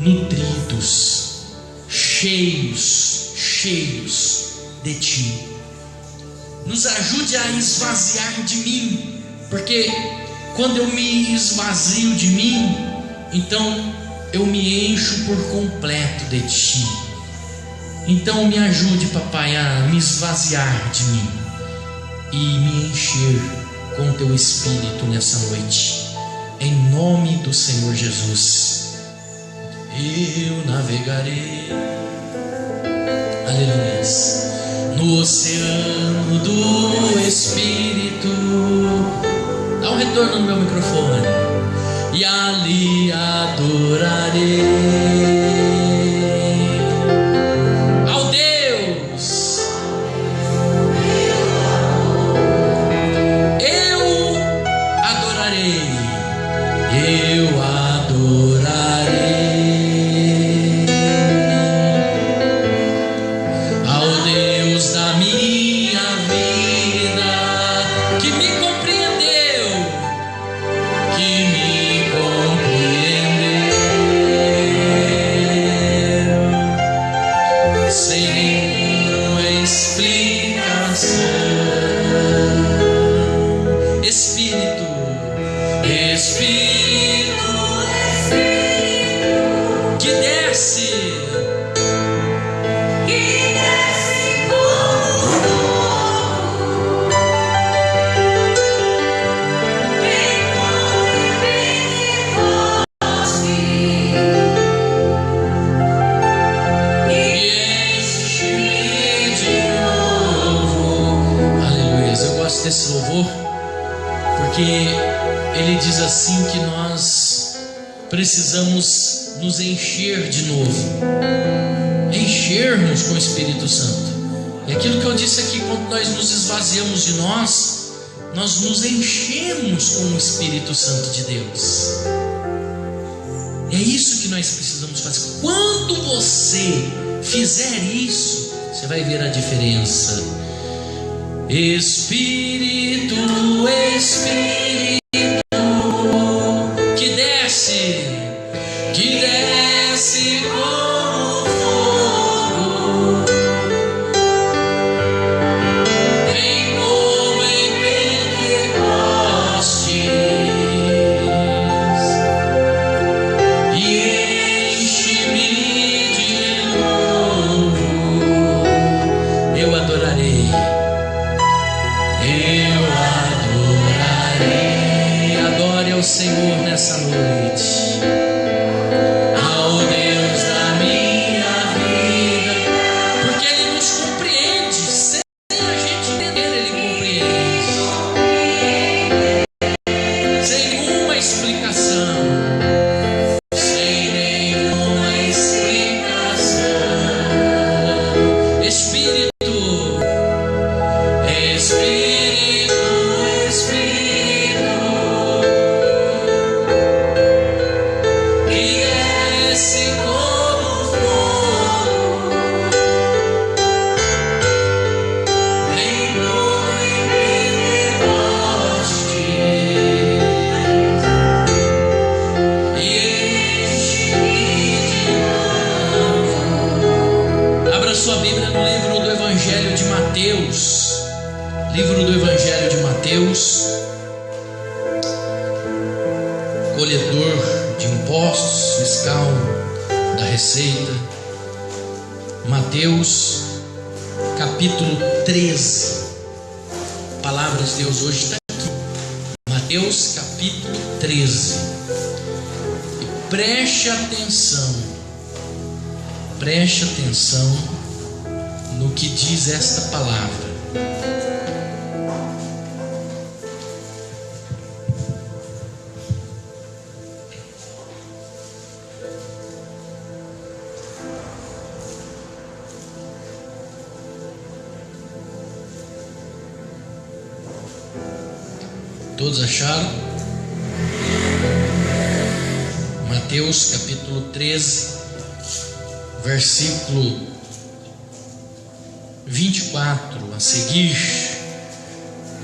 nutridos, cheios de Ti. Nos ajude a esvaziar de mim, porque quando eu me esvazio de mim, então eu me encho por completo de Ti. Então me ajude, papai, a me esvaziar de mim e me encher com Teu Espírito nessa noite, em nome do Senhor Jesus. Eu navegarei, aleluia, no oceano do Espírito. Dá um retorno no meu microfone. E ali adorarei ao Deus. Eu adorarei. Eu adorarei ao Deus da minha vida, que me compreendeu, que me compreendeu sem nenhuma explicação. Espírito, Espírito, que desce desse louvor, porque ele diz assim que nós precisamos nos encher de novo, enchermos com o Espírito Santo. E aquilo que eu disse aqui, quando nós nos esvaziamos de nós nos enchemos com o Espírito Santo de Deus. É isso que nós precisamos fazer. Quando você fizer isso, você vai ver a diferença. Espírito, Espírito, que desce como fogo, vem como em Pentecostes e enche-me de novo. Eu adorarei. Eu adorarei. Adore ao Senhor nessa noite, ao Deus da minha vida, porque Ele nos compreende. Sem a gente entender, Ele compreende. Sem nenhuma explicação. Sem nenhuma explicação. Espírito, Espírito, que desce como fogo, vem como em Pentecostes e enche-me de novo. Abra sua Bíblia no livro do Evangelho de Mateus. Livro do Evangelho de Mateus. Colhedor de impostos, fiscal da Receita. Mateus capítulo 13. A palavra de Deus hoje está aqui. Mateus capítulo 13. E preste atenção no que diz esta palavra. Todos acharam? Mateus capítulo 13, versículo 24 a seguir.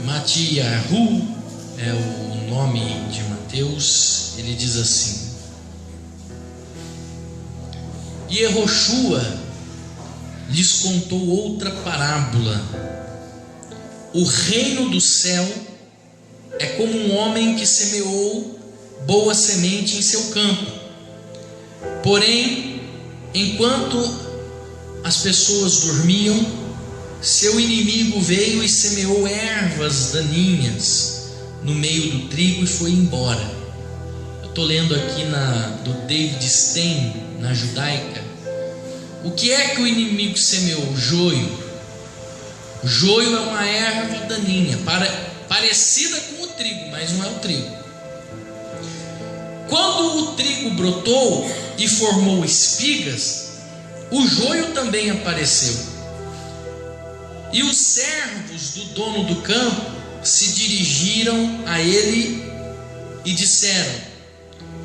Matiahu é o nome de Mateus. Ele diz assim: E Yehoshua lhes contou outra parábola. O reino do céu é como um homem que semeou boa semente em seu campo. Porém, enquanto as pessoas dormiam, seu inimigo veio e semeou ervas daninhas no meio do trigo e foi embora. Eu estou lendo aqui do David Stein, na Judaica. O que é que o inimigo semeou? Joio. Joio é uma erva daninha, parecida com o trigo, mas não é o trigo. Quando o trigo brotou e formou espigas, o joio também apareceu. E os servos do dono do campo se dirigiram a ele e disseram: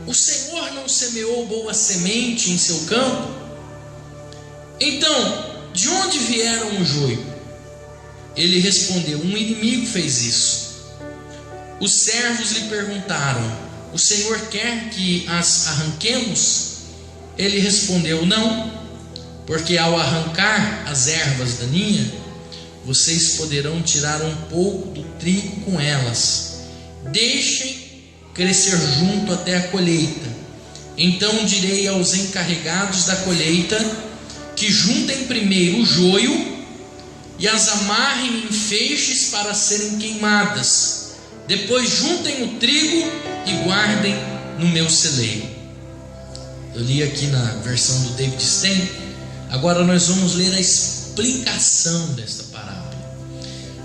o Senhor não semeou boa semente em seu campo? Então, de onde vieram o joio? Ele respondeu: um inimigo fez isso. Os servos lhe perguntaram: o Senhor quer que as arranquemos? Ele respondeu: não, porque ao arrancar as ervas daninhas, vocês poderão tirar um pouco do trigo com elas. Deixem crescer junto até a colheita. Então direi aos encarregados da colheita que juntem primeiro o joio e as amarrem em feixes para serem queimadas. Depois juntem o trigo e guardem no meu celeiro. Eu li aqui na versão do David Stein. Agora nós vamos ler a explicação desta parábola.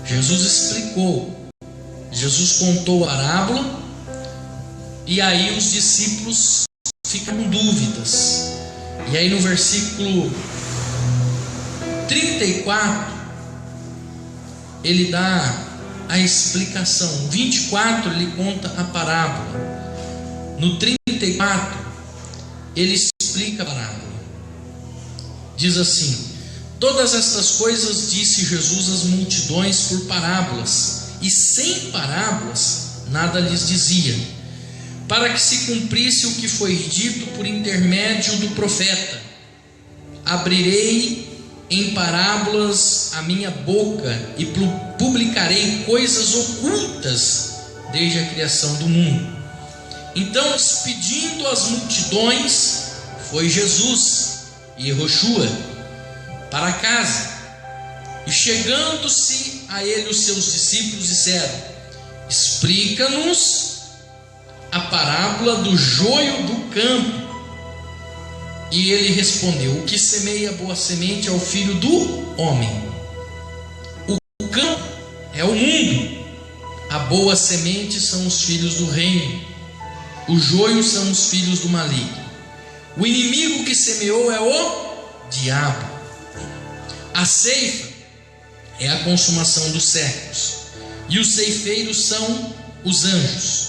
Jesus explicou, Jesus contou a parábola, e aí os discípulos ficam com dúvidas. E aí no versículo 34 ele dá a explicação. 24 ele conta a parábola. No 34 ele explica a parábola. Diz assim: todas estas coisas disse Jesus às multidões por parábolas, e sem parábolas nada lhes dizia, para que se cumprisse o que foi dito por intermédio do profeta: abrirei em parábolas a minha boca e publicarei coisas ocultas desde a criação do mundo. Então, despedindo as multidões, foi Jesus e Yehoshua para casa, e chegando-se a ele os seus discípulos disseram: explica-nos a parábola do joio do campo. E ele respondeu: o que semeia boa semente é o filho do homem. O campo é o mundo. A boa semente são os filhos do reino. O joio são os filhos do maligno. O inimigo que semeou é o diabo. A ceifa é a consumação dos séculos, e os ceifeiros são os anjos.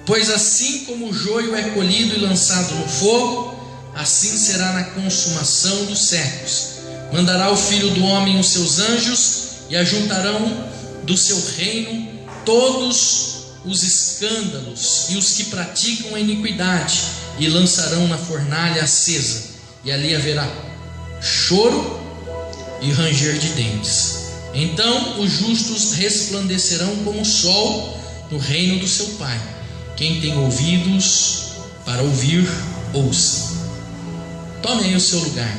Pois assim como o joio é colhido e lançado no fogo, assim será na consumação dos séculos. Mandará o Filho do Homem os seus anjos, e ajuntarão do seu reino todos os escândalos e os que praticam a iniquidade, e lançarão na fornalha acesa, e ali haverá choro e ranger de dentes. Então os justos resplandecerão como o sol no reino do seu Pai. Quem tem ouvidos para ouvir, ouça. Tome aí o seu lugar.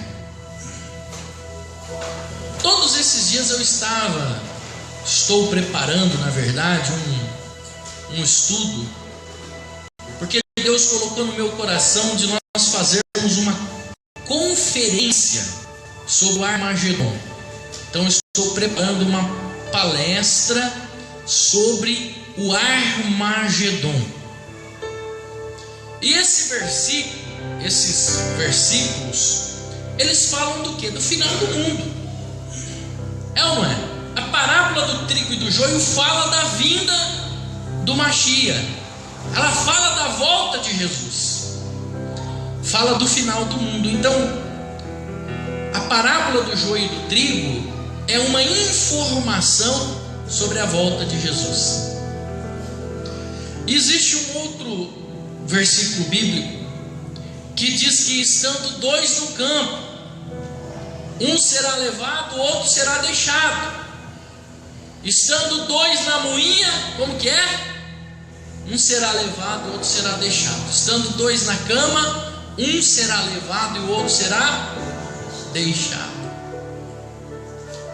Todos esses dias eu estou preparando, na verdade, um estudo, porque Deus colocou no meu coração de nós fazermos uma conferência sobre o Armagedon. Então eu estou preparando uma palestra sobre o Armagedon. E esses versículos, eles falam do quê? Do final do mundo. É ou não é? A parábola do trigo e do joio fala da vinda do Mashiach. Ela fala da volta de Jesus. Fala do final do mundo. Então, a parábola do joio e do trigo é uma informação sobre a volta de Jesus. Existe um outro versículo bíblico que diz que estando dois no campo, um será levado, o outro será deixado. Estando dois na moinha, como que é? Um será levado, o outro será deixado. Estando dois na cama, um será levado e o outro será deixado.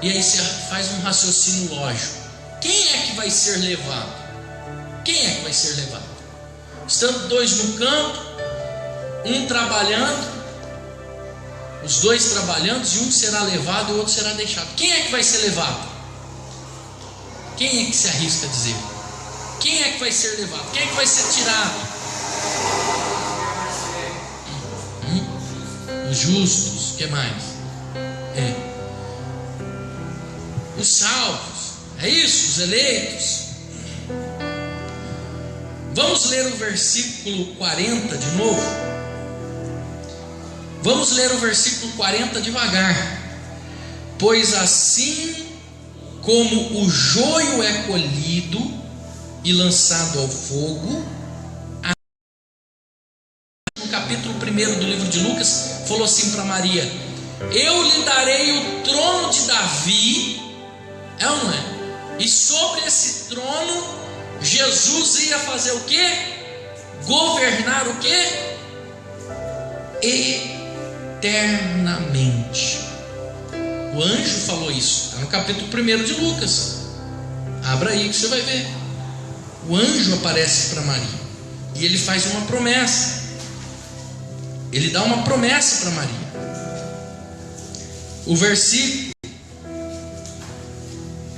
E aí você faz um raciocínio lógico. Quem é que vai ser levado? Quem é que vai ser levado? Estando dois no campo, um trabalhando, os dois trabalhando, e um será levado e o outro será deixado. Quem é que vai ser levado? Quem é que se arrisca a dizer? Quem é que vai ser levado? Quem é que vai ser tirado? Os justos, o que mais? Os salvos, é isso, os eleitos. Vamos ler o versículo 40 de novo. Vamos ler o versículo 40 devagar. Pois assim como o joio é colhido e lançado ao fogo, no capítulo 1 do livro de Lucas, falou assim para Maria: eu lhe darei o trono de Davi. É ou não é? E sobre esse trono Jesus ia fazer o quê? Governar o quê? Eternamente. O anjo falou isso, está no capítulo 1 de Lucas. Abra aí que você vai ver. O anjo aparece para Maria e ele faz uma promessa. Ele dá uma promessa para Maria. O versículo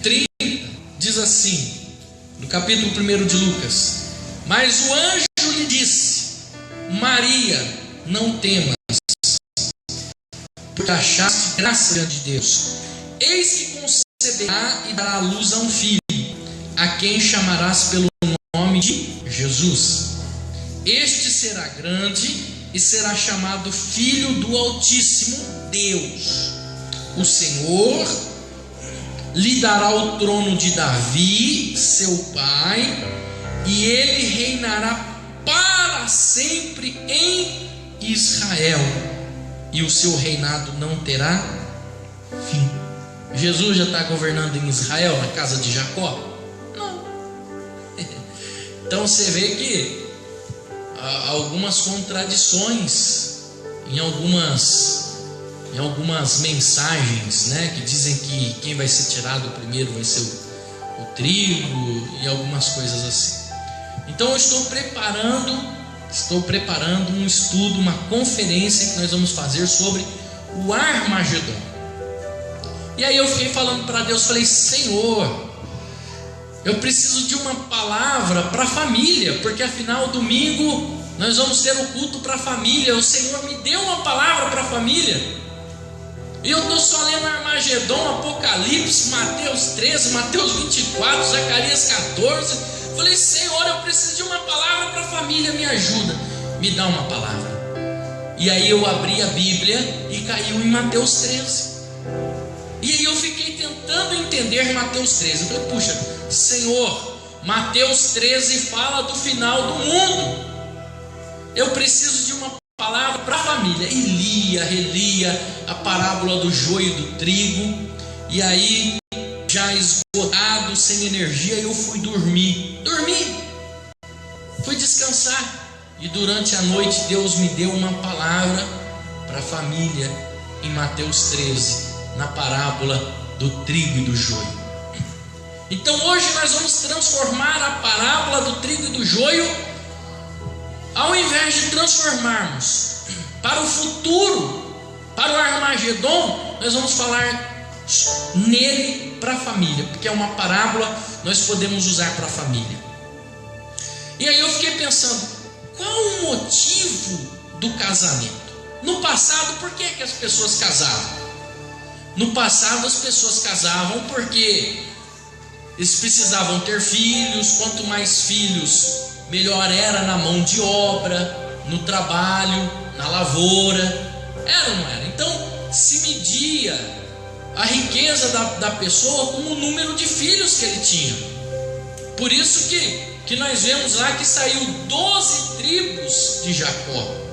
30 diz assim, no capítulo 1 de Lucas: mas o anjo lhe disse: Maria, não temas, porque achaste graça diante de Deus. Eis que conceberá e dará à luz a um filho, a quem chamarás pelo nome de Jesus. Este será grande e será chamado Filho do Altíssimo Deus. O Senhor lhe dará o trono de Davi, seu pai, e ele reinará para sempre em Israel, e o seu reinado não terá fim. Jesus já está governando em Israel, na casa de Jacó? Não. Então você vê que há algumas contradições em algumas mensagens, né, que dizem que quem vai ser tirado primeiro vai ser o trigo e algumas coisas assim. Então eu estou preparando um estudo, uma conferência que nós vamos fazer sobre o Armagedon. E aí eu fiquei falando para Deus, falei: Senhor, eu preciso de uma palavra para a família, porque afinal domingo nós vamos ter o culto para a família. O Senhor me deu uma palavra para a família. E eu estou só lendo Armagedon, Apocalipse, Mateus 13, Mateus 24, Zacarias 14. Falei: Senhor, eu preciso de uma palavra para a família, me ajuda, me dá uma palavra. E aí eu abri a Bíblia e caiu em Mateus 13. E aí eu fiquei tentando entender Mateus 13. Eu falei: puxa, Senhor, Mateus 13 fala do final do mundo. Eu preciso de uma palavra para a família. E lia, relia a parábola do joio e do trigo. E aí, já esgotado, sem energia, eu fui dormir. Fui descansar. E durante a noite Deus me deu uma palavra para a família em Mateus 13, na parábola do trigo e do joio. Então hoje nós vamos transformar a parábola do trigo e do joio. Ao invés de transformarmos para o futuro, para o Armagedon, nós vamos falar nele para a família, porque é uma parábola, nós podemos usar para a família. E aí eu fiquei pensando, qual o motivo do casamento? No passado, por que as pessoas casavam? No passado as pessoas casavam porque eles precisavam ter filhos. Quanto mais filhos, melhor era na mão de obra, no trabalho, na lavoura. Era ou não era? Então se media a riqueza da pessoa com o número de filhos que ele tinha. Por isso que nós vemos lá que saiu 12 tribos de Jacó.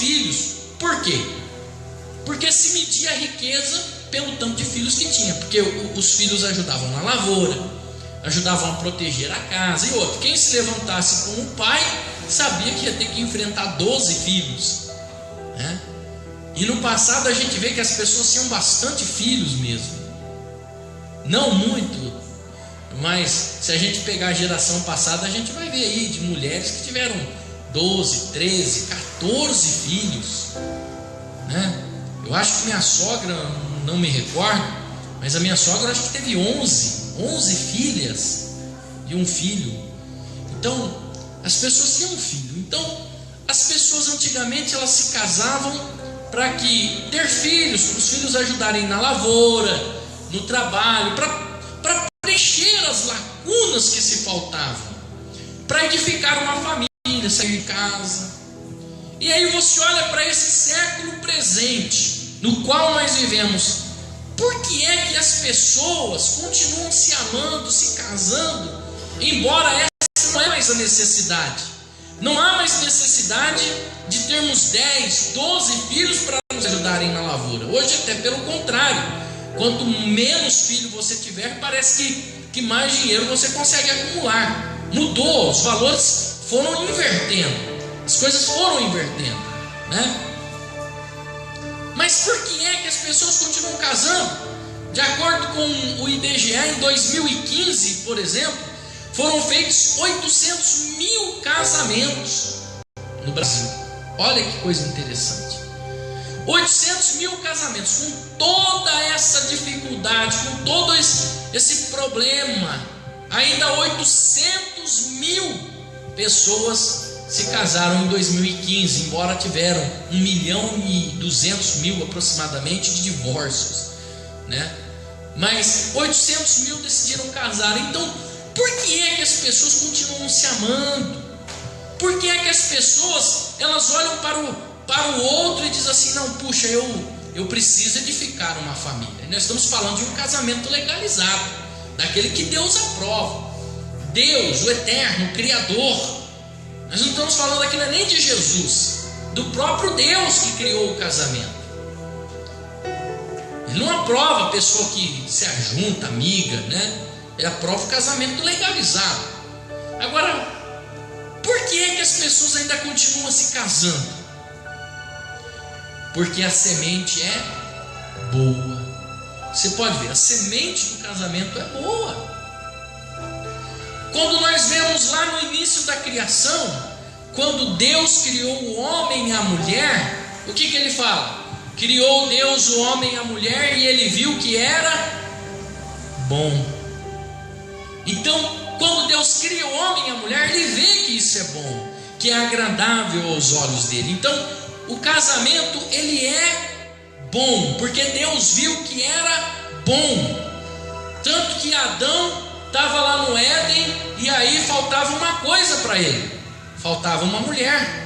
filhos. Por quê? Porque se media a riqueza pelo tanto de filhos que tinha, porque os filhos ajudavam na lavoura, ajudavam a proteger a casa. E outro, quem se levantasse como pai sabia que ia ter que enfrentar 12 filhos, né? E no passado a gente vê que as pessoas tinham bastante filhos mesmo, não muito, mas se a gente pegar a geração passada, a gente vai ver aí de mulheres que tiveram 12, 13, 14 filhos, né? Eu acho que minha sogra, não me recordo, mas a minha sogra acho que teve 11 filhas e um filho. Então, as pessoas tinham um filho. Então, as pessoas antigamente elas se casavam para que ter filhos, para os filhos ajudarem na lavoura, no trabalho, para preencher as lacunas que se faltavam, para edificar uma família, sair de casa. E aí você olha para esse século presente, no qual nós vivemos. Por que é que as pessoas continuam se amando, se casando, embora essa não é mais a necessidade? Não há mais necessidade de termos 10, 12 filhos para nos ajudarem na lavoura. Hoje até pelo contrário, quanto menos filho você tiver, parece que mais dinheiro você consegue acumular. Mudou, os valores foram invertendo, as coisas foram invertendo, né? Mas por que é que as pessoas continuam casando? De acordo com o IBGE, em 2015, por exemplo, foram feitos 800 mil casamentos no Brasil. Olha que coisa interessante. 800 mil casamentos, com toda essa dificuldade, com todo esse problema. Ainda 800 mil pessoas se casaram em 2015, embora tiveram 1.200.000 aproximadamente de divórcios, né? Mas 800 mil decidiram casar. Então, por que é que as pessoas continuam se amando? Por que é que as pessoas elas olham para o outro e dizem assim: não, puxa, eu preciso edificar uma família? Nós estamos falando de um casamento legalizado, daquele que Deus aprova. Deus, o Eterno, o Criador. Nós não estamos falando aqui nem de Jesus, do próprio Deus que criou o casamento. Ele não aprova a pessoa que se ajunta, amiga, né? Ele aprova o casamento legalizado. Agora, por que é que as pessoas ainda continuam se casando? Porque a semente é boa. Você pode ver, a semente do casamento é boa. Quando nós vemos lá no início da criação, quando Deus criou o homem e a mulher, o que ele fala? Criou Deus o homem e a mulher e ele viu que era bom. Então, quando Deus cria o homem e a mulher, ele vê que isso é bom, que é agradável aos olhos dele. Então, o casamento, ele é bom, porque Deus viu que era bom. Tanto que Adão estava lá no Éden e aí faltava uma coisa para ele, faltava uma mulher.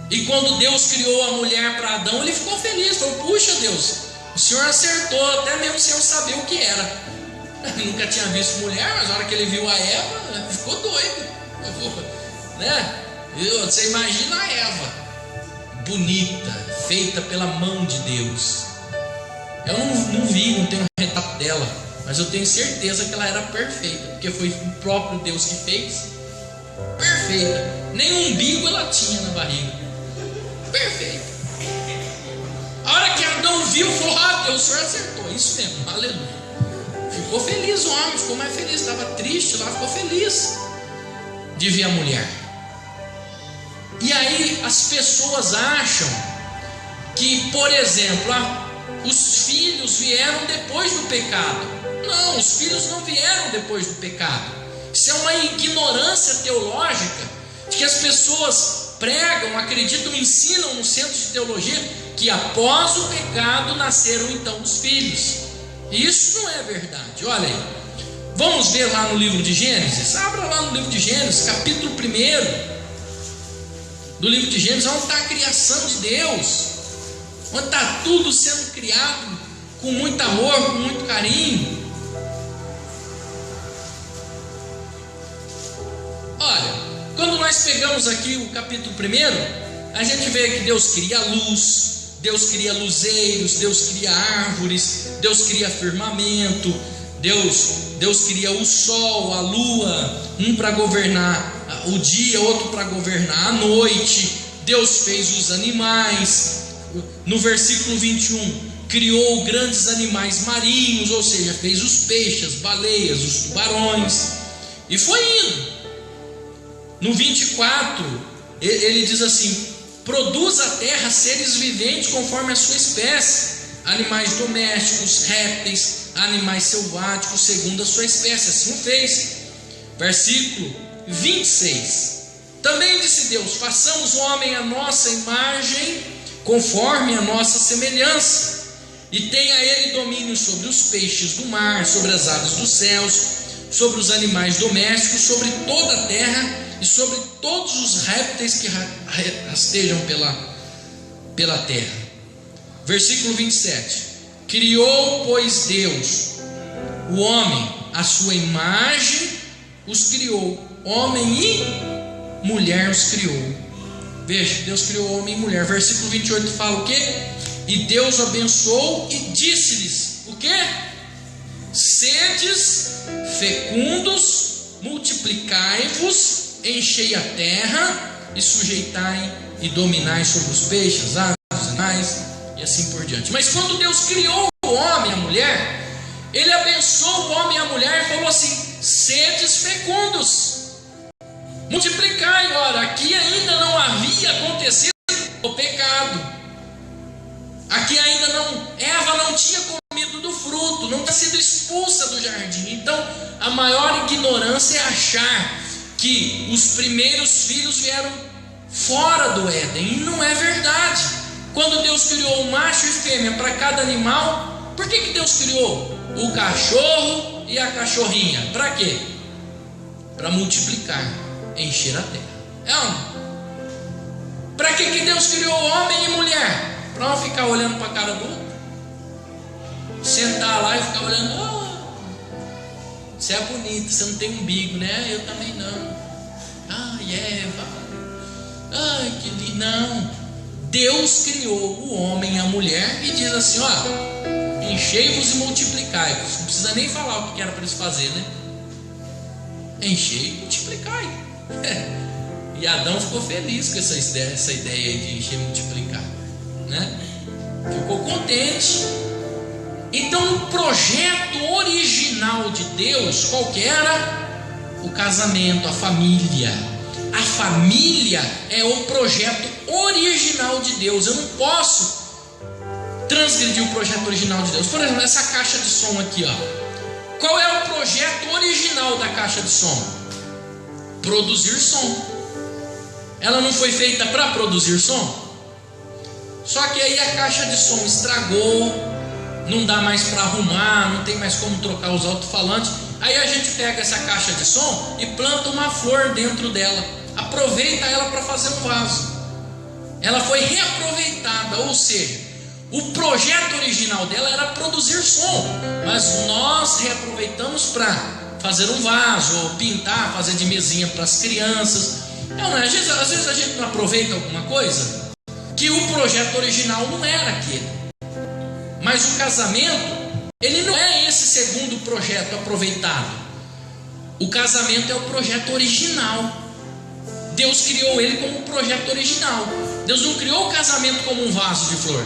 E quando Deus criou a mulher para Adão, ele ficou feliz, falou: puxa Deus, o Senhor acertou, até mesmo sem eu saber o que era. Ele nunca tinha visto mulher, mas na hora que ele viu a Eva, ficou doido, né? Você imagina a Eva, bonita, feita pela mão de Deus. Eu não vi, não tenho um retrato dela, mas eu tenho certeza que ela era perfeita, porque foi o próprio Deus que fez. Perfeita, nem um umbigo ela tinha na barriga. Perfeita. A hora que Adão viu, falou: ah, Deus, o Senhor acertou. Isso mesmo, aleluia. Ficou feliz o homem, ficou mais feliz. Estava triste lá, ficou feliz de ver a mulher. E aí as pessoas acham que, por exemplo, os filhos vieram depois do pecado. Não, os filhos não vieram depois do pecado. Isso é uma ignorância teológica, de que as pessoas pregam, acreditam, ensinam no centro de teologia que após o pecado nasceram então os filhos. Isso não é verdade. Olha aí, vamos ver lá no livro de Gênesis. Abra lá no livro de Gênesis, capítulo 1 do livro de Gênesis, onde está a criação de Deus, onde está tudo sendo criado com muito amor, com muito carinho. Olha, quando nós pegamos aqui o capítulo 1, A gente vê que Deus cria luz, Deus cria luzeiros, Deus cria árvores, Deus cria firmamento, Deus cria o sol, a lua, um para governar o dia, outro para governar a noite. Deus fez os animais. No versículo 21, criou grandes animais marinhos, ou seja, fez os peixes, as baleias, os tubarões, e foi indo. No 24, ele diz assim: produz a terra seres viventes conforme a sua espécie, animais domésticos, répteis, animais selváticos segundo a sua espécie. Assim o fez. Versículo 26, também disse Deus: façamos o homem à nossa imagem, conforme a nossa semelhança, e tenha ele domínio sobre os peixes do mar, sobre as aves dos céus, sobre os animais domésticos, sobre toda a terra e sobre todos os répteis que rastejam pela terra. Versículo 27, criou, pois, Deus o homem, à sua imagem os criou, homem e mulher os criou. Veja, Deus criou homem e mulher. Versículo 28 fala o quê? E Deus abençoou e disse-lhes o quê? Sedes fecundos, multiplicai-vos, enchei a terra e sujeitai e dominai sobre os peixes, aves, animais e assim por diante. Mas quando Deus criou o homem e a mulher, Ele abençoou o homem e a mulher e falou assim: sedes fecundos, multiplicai. Ora, aqui ainda não havia acontecido o pecado. Aqui ainda Eva não tinha comido do fruto, não tinha sido expulsa do jardim. Então, a maior ignorância é achar que os primeiros filhos vieram fora do Éden, e não é verdade. Quando Deus criou um macho e fêmea para cada animal, por que Deus criou o cachorro e a cachorrinha? Para quê? Para multiplicar, encher a terra. É ou não? Para que Deus criou homem e mulher? Para não ficar olhando para a cara do outro, sentar lá e ficar olhando: oh, você é bonito, você não tem umbigo, né? Eu também não. Ai, Eva, ai, que lindo. Não, Deus criou o homem e a mulher e diz assim: ó, enchei-vos e multiplicai-vos. Não precisa nem falar o que era para eles fazer, né? Enchei e multiplicai. E Adão ficou feliz com essa ideia de encher e multiplicar, né? Ficou contente. Então, o projeto original de Deus, qual que era? O casamento, a família. A família é o projeto original de Deus. Eu não posso transgredir o projeto original de Deus. Por exemplo, essa caixa de som aqui, ó. Qual é o projeto original da caixa de som? Produzir som. Ela não foi feita para produzir som? Só que aí a caixa de som estragou, não dá mais para arrumar, não tem mais como trocar os alto-falantes. Aí a gente pega essa caixa de som e planta uma flor dentro dela, aproveita ela para fazer um vaso. Ela foi reaproveitada, ou seja, o projeto original dela era produzir som, mas nós reaproveitamos para fazer um vaso, ou pintar, fazer de mesinha para as crianças. Não, né? Às vezes a gente não aproveita alguma coisa que o projeto original não era aquele. Mas o casamento, ele não é esse segundo projeto aproveitado. O casamento é o projeto original. Deus criou ele como um projeto original. Deus não criou o casamento como um vaso de flor.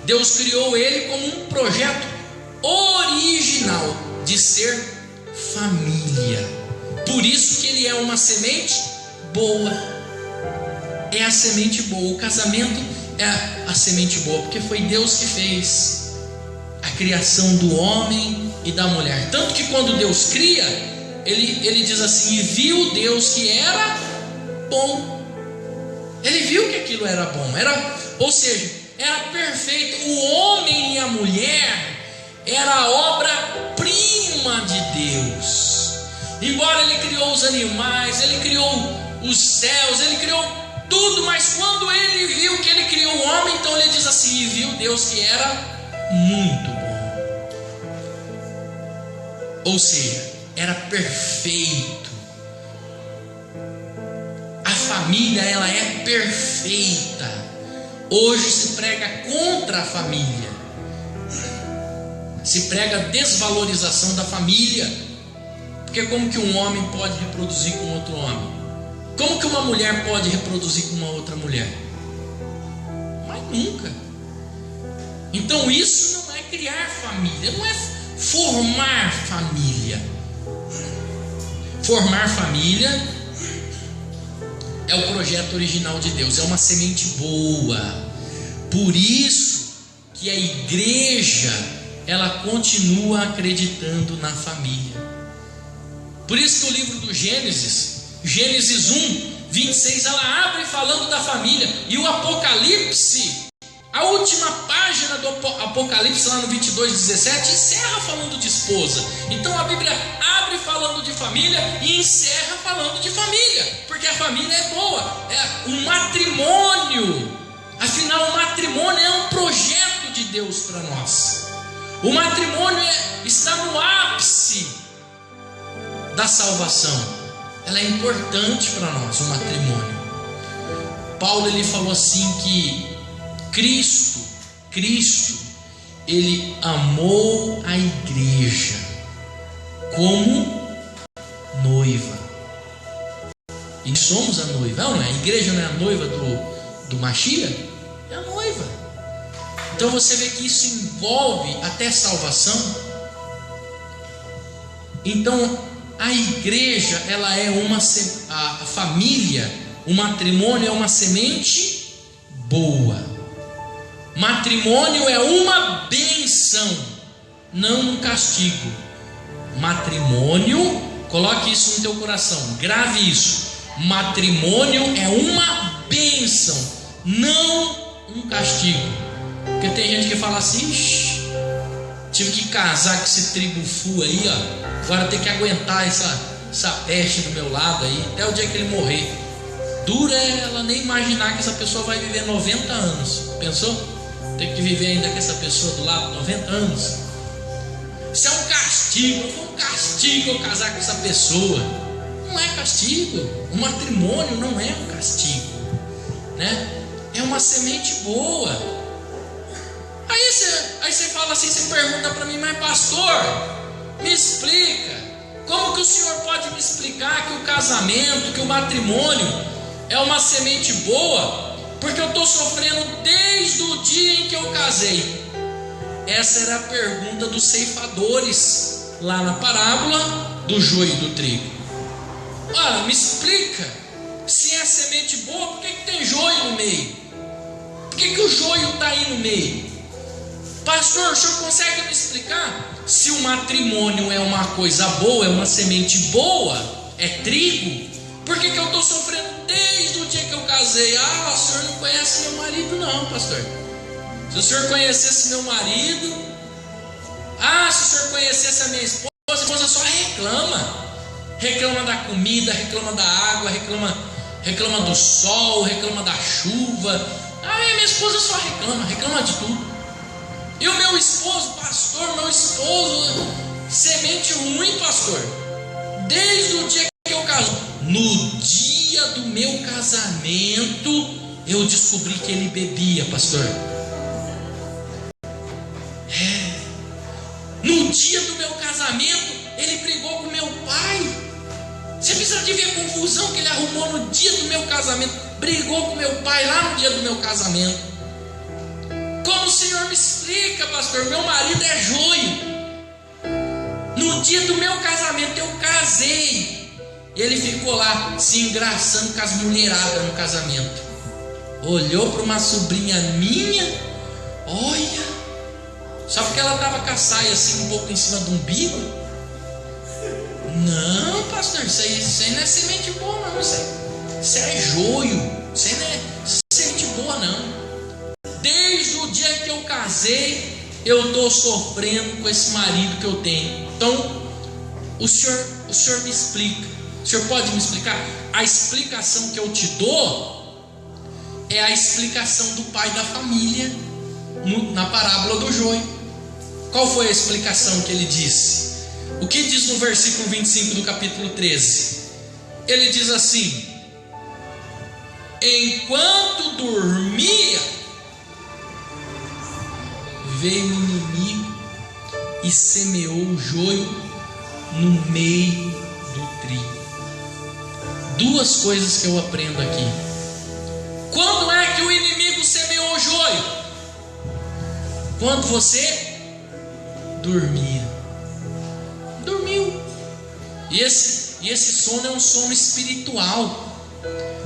Deus criou ele como um projeto original de ser família. Por isso que ele é uma semente boa. É a semente boa. O casamento é a semente boa, porque foi Deus que fez a criação do homem e da mulher. Tanto que quando Deus cria, ele diz assim: e viu Deus que era bom. Ele viu que aquilo era bom, ou seja, era perfeito. O homem e a mulher era a obra-prima de Deus. Embora ele criou os animais, ele criou os céus, ele criou tudo, mas quando ele viu que ele criou o homem, então ele diz assim: e viu Deus que era muito bom. Ou seja, era perfeito. A família ela é perfeita. Hoje se prega contra a família, se prega a desvalorização da família, porque como que um homem pode reproduzir com outro homem? Como que uma mulher pode reproduzir com uma outra mulher? Mas nunca. Então isso não é criar família, não é formar família. Formar família é o projeto original de Deus, é uma semente boa. Por isso que a igreja ela continua acreditando na família. Por isso que o livro do Gênesis 1, 26, ela abre falando da família. E o Apocalipse, a última página do Apocalipse, lá no 22, 17, encerra falando de esposa. Então a Bíblia abre falando de família e encerra falando de família, porque a família é boa, é um matrimônio. Afinal, o matrimônio é um projeto de Deus para nós. O matrimônio está no ápice da salvação. Ela é importante para nós, o matrimônio. Paulo ele falou assim que Cristo, ele amou a igreja como noiva. E somos a noiva, não é? A igreja não é a noiva do Mashiach? É a noiva. Então você vê que isso envolve até salvação. Então a igreja, ela é a família, o matrimônio é uma semente boa. Matrimônio é uma bênção, não um castigo. Matrimônio, coloque isso no teu coração, grave isso. Matrimônio é uma bênção, não um castigo. Porque tem gente que fala assim: tive que casar com esse tribufu aí, ó. Agora tem que aguentar essa peste do meu lado aí, até o dia que ele morrer. Dura ela nem imaginar que essa pessoa vai viver 90 anos. Pensou? Tem que viver ainda com essa pessoa do lado 90 anos. Isso é um castigo. Foi um castigo eu casar com essa pessoa. Não é castigo. O matrimônio não é um castigo, né? É uma semente boa. Aí você fala assim, você pergunta para mim: mas pastor, me explica, como que o senhor pode me explicar que o casamento, que o matrimônio é uma semente boa, porque eu estou sofrendo desde o dia em que eu casei? Essa era a pergunta dos ceifadores, lá na parábola do joio e do trigo. Olha, me explica, se é semente boa, por que tem joio no meio? Por que o joio está aí no meio? Pastor, o senhor consegue me explicar? Se o matrimônio é uma coisa boa, é uma semente boa, é trigo, por que eu estou sofrendo desde o dia que eu casei? Ah, o senhor não conhece meu marido não, pastor. Se o senhor conhecesse meu marido, se o senhor conhecesse a minha esposa só reclama da comida, reclama da água, reclama do sol, reclama da chuva. Minha esposa só reclama de tudo. E o meu esposo, pastor, semente ruim, pastor, desde o dia que eu casei. No dia do meu casamento, eu descobri que ele bebia, pastor. No dia do meu casamento, ele brigou com meu pai. Você precisa de ver a confusão que ele arrumou no dia do meu casamento. Brigou com meu pai lá no dia do meu casamento. Como o senhor me explica, pastor? Meu marido é joio. No dia do meu casamento eu casei. Ele ficou lá se engraçando com as mulheradas no casamento. Olhou para uma sobrinha minha. Olha, só porque ela estava com a saia assim um pouco em cima do umbigo. Não, pastor, isso aí não é semente boa não. Isso é joio. Isso aí não é semente boa não. Desde o dia que eu casei, eu estou sofrendo com esse marido que eu tenho. Então, o senhor me explica. O senhor pode me explicar? A explicação que eu te dou é a explicação do pai da família na parábola do joio. Qual foi a explicação que ele disse? O que diz no versículo 25 do capítulo 13? Ele diz assim: enquanto dormia, veio o inimigo e semeou o joio no meio do trigo. Duas coisas que eu aprendo aqui. Quando é que o inimigo semeou o joio? Quando você dormia. Dormiu. E esse sono é um sono espiritual.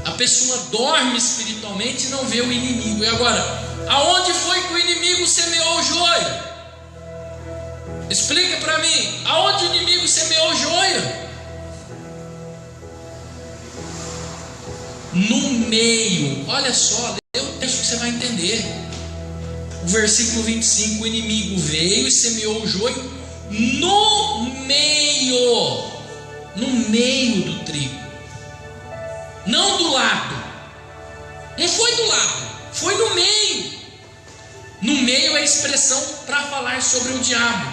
A pessoa dorme espiritualmente e não vê o inimigo. E agora, aonde foi que o inimigo semeou o joio? Explica para mim, aonde o inimigo semeou o joio? No meio. Olha só, lê o texto que você vai entender. O versículo 25: o inimigo veio e semeou o joio no meio do trigo, não do lado. Não foi do lado, foi no meio. No meio é a expressão para falar sobre o diabo,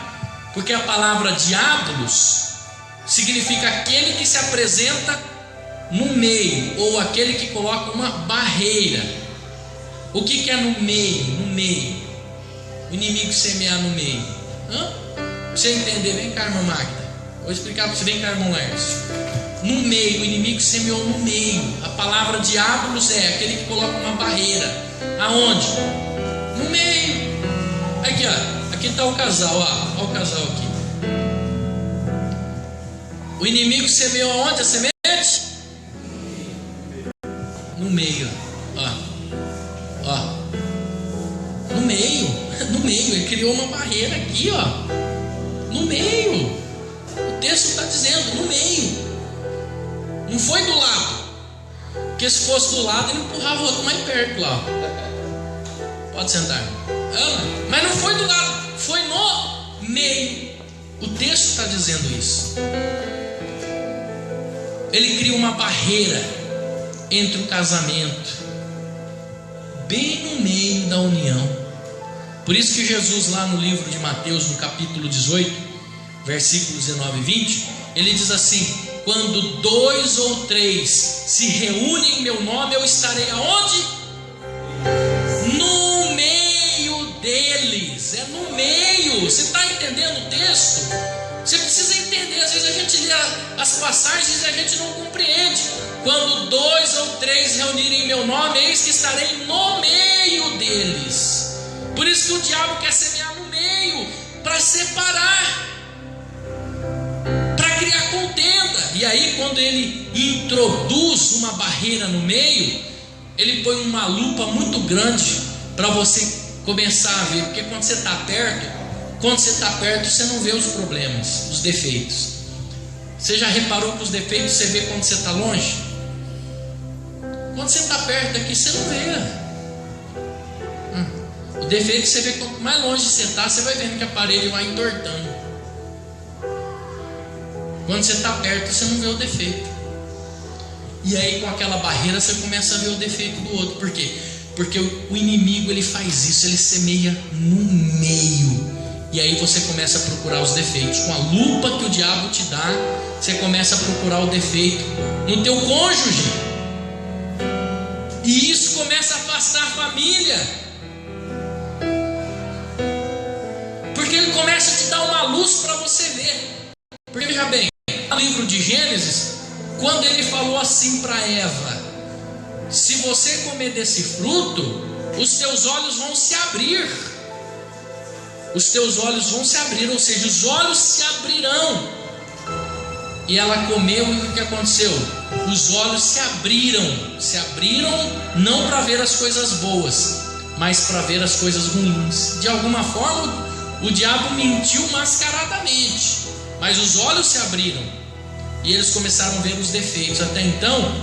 porque a palavra diabolos significa aquele que se apresenta no meio, ou aquele que coloca uma barreira. O que é no meio? No meio. O inimigo semear no meio. Pra você entender, vem cá, irmã Magda. Vou explicar para você, vem cá, irmão Lércio. No meio, o inimigo semeou no meio. A palavra diabolos é aquele que coloca uma barreira. Aonde? No meio. Aqui, ó. Aqui está o casal, ó. Olha o casal aqui. O inimigo semeou aonde a semente? No meio, ó. No meio, ele criou uma barreira aqui, ó. No meio. O texto está dizendo, no meio. Não foi do lado. Porque se fosse do lado, ele empurrava o outro mais perto lá. Pode sentar. Mas não foi do lado, foi no meio. O texto está dizendo isso. Ele cria uma barreira entre o casamento, bem no meio da união. Por isso que Jesus, lá no livro de Mateus, no capítulo 18, versículos 19 e 20, ele diz assim: quando 2 ou 3 se reúnem em meu nome, eu estarei aonde? No meio deles. É no meio. Você está entendendo o texto? Você precisa entender. Às vezes a gente lê as passagens e a gente não compreende. Quando 2 ou 3 reunirem em meu nome, eis que estarei no meio deles. Por isso que o diabo quer semear no meio, para separar, para criar contenda. E aí, quando ele introduz uma barreira no meio, ele põe uma lupa muito grande para você começar a ver. Porque quando você está perto, você não vê os problemas, os defeitos. Você já reparou que os defeitos você vê quando você está longe? Quando você está perto aqui, você não vê. O defeito você vê quanto mais longe você está, você vai vendo que a parede vai entortando. Quando você está perto, você não vê o defeito. E aí, com aquela barreira, você começa a ver o defeito do outro. Por quê? Porque o inimigo, ele faz isso, ele semeia no meio. E aí você começa a procurar os defeitos. Com a lupa que o diabo te dá, você começa a procurar o defeito no teu cônjuge. E isso começa a afastar a família. Porque ele começa a te dar uma luz para você ver. Porque veja bem, no livro de Gênesis, quando ele falou assim para Eva: se você comer desse fruto, os teus olhos vão se abrir. Os teus olhos vão se abrir, ou seja, os olhos se abrirão. E ela comeu, e o que aconteceu? Os olhos se abriram não para ver as coisas boas, mas para ver as coisas ruins. De alguma forma, o diabo mentiu mascaradamente, mas os olhos se abriram e eles começaram a ver os defeitos. Até então,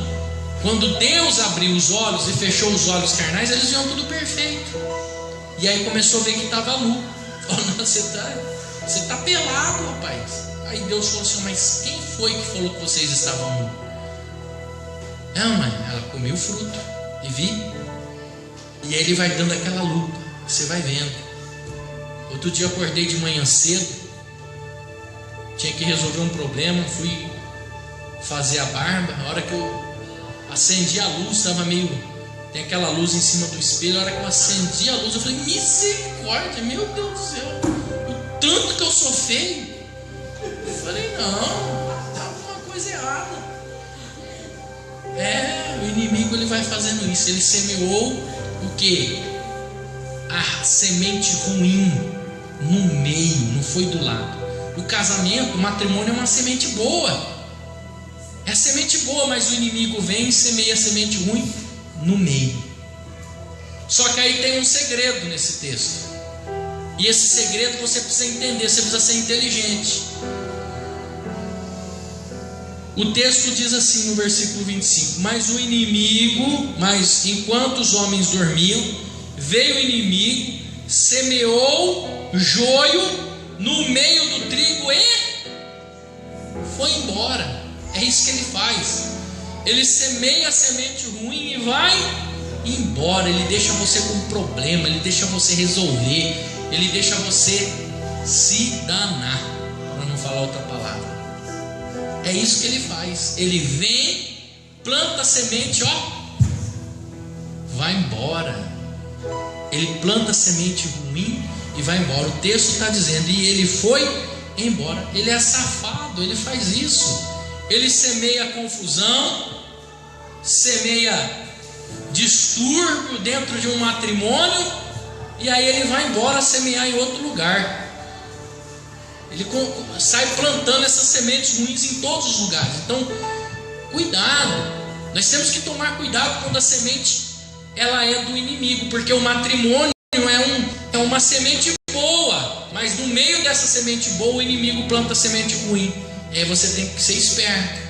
quando Deus abriu os olhos e fechou os olhos carnais, eles viam tudo perfeito. E aí começou a ver que estava nu. Você está pelado, rapaz. Aí Deus falou assim: mas quem foi que falou que vocês estavam nu? Não, mãe, ela comeu o fruto e vi. E aí ele vai dando aquela lupa, você vai vendo. Outro dia eu acordei de manhã cedo, tinha que resolver um problema, fui fazer a barba. A hora que eu acendi a luz, estava meio tem aquela luz em cima do espelho. A hora que eu acendi a luz, eu falei, misericórdia, meu Deus do céu, o tanto que eu sou feio. Eu falei, não, tá alguma coisa errada. O inimigo ele vai fazendo isso. Ele semeou o quê? A semente ruim no meio, não foi do lado. O casamento, o matrimônio é uma semente boa. É semente boa, mas o inimigo vem e semeia a semente ruim no meio. Só que aí tem um segredo nesse texto. E esse segredo você precisa entender, você precisa ser inteligente. O texto diz assim no versículo 25: mas enquanto os homens dormiam, veio o inimigo, semeou joio no meio do trigo e foi embora. É isso que ele faz. Ele semeia a semente ruim e vai embora. Ele deixa você com um problema, ele deixa você resolver, ele deixa você se danar, para não falar outra palavra. É isso que ele faz. Ele vem, planta a semente, vai embora. Ele planta a semente ruim e vai embora. O texto está dizendo, e ele foi embora. Ele é safado, ele faz isso. Ele semeia confusão, semeia distúrbio dentro de um matrimônio, e aí ele vai embora semear em outro lugar. Ele sai plantando essas sementes ruins em todos os lugares. Então, cuidado. Nós temos que tomar cuidado quando a semente ela é do inimigo, porque o matrimônio é uma semente boa, mas no meio dessa semente boa o inimigo planta semente ruim. E aí você tem que ser esperto.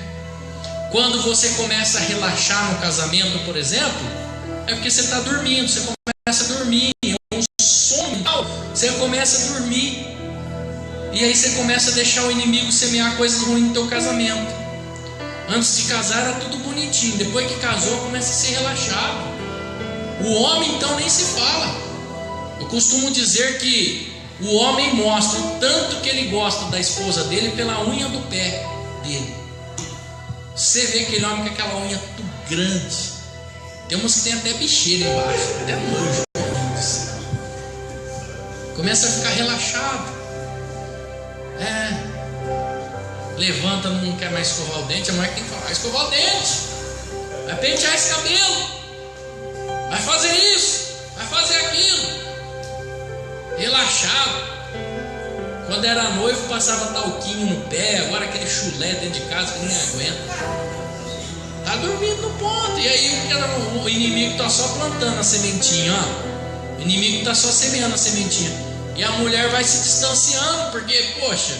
Quando você começa a relaxar no casamento, por exemplo, é porque você está dormindo. Você começa a dormir, é um sono, você começa a dormir. E aí você começa a deixar o inimigo semear coisas ruins no teu casamento. Antes de casar era tudo bonitinho. Depois que casou, começa a ser relaxado. O homem então nem se fala. Eu costumo dizer que o homem mostra o tanto que ele gosta da esposa dele pela unha do pé dele. Você vê aquele homem com aquela unha tudo grande. Tem uns que tem até bicheira embaixo, até nojo. Começa a ficar relaxado. Levanta, não quer mais escovar o dente. A mulher tem que falar, vai escovar o dente, vai pentear esse cabelo, vai fazer isso, vai fazer aquilo. Relaxado. Quando era noivo passava talquinho no pé, agora aquele chulé dentro de casa que nem aguenta. Tá dormindo no ponto. E aí o inimigo está só plantando a sementinha, O inimigo está só semeando a sementinha. E a mulher vai se distanciando, porque, poxa,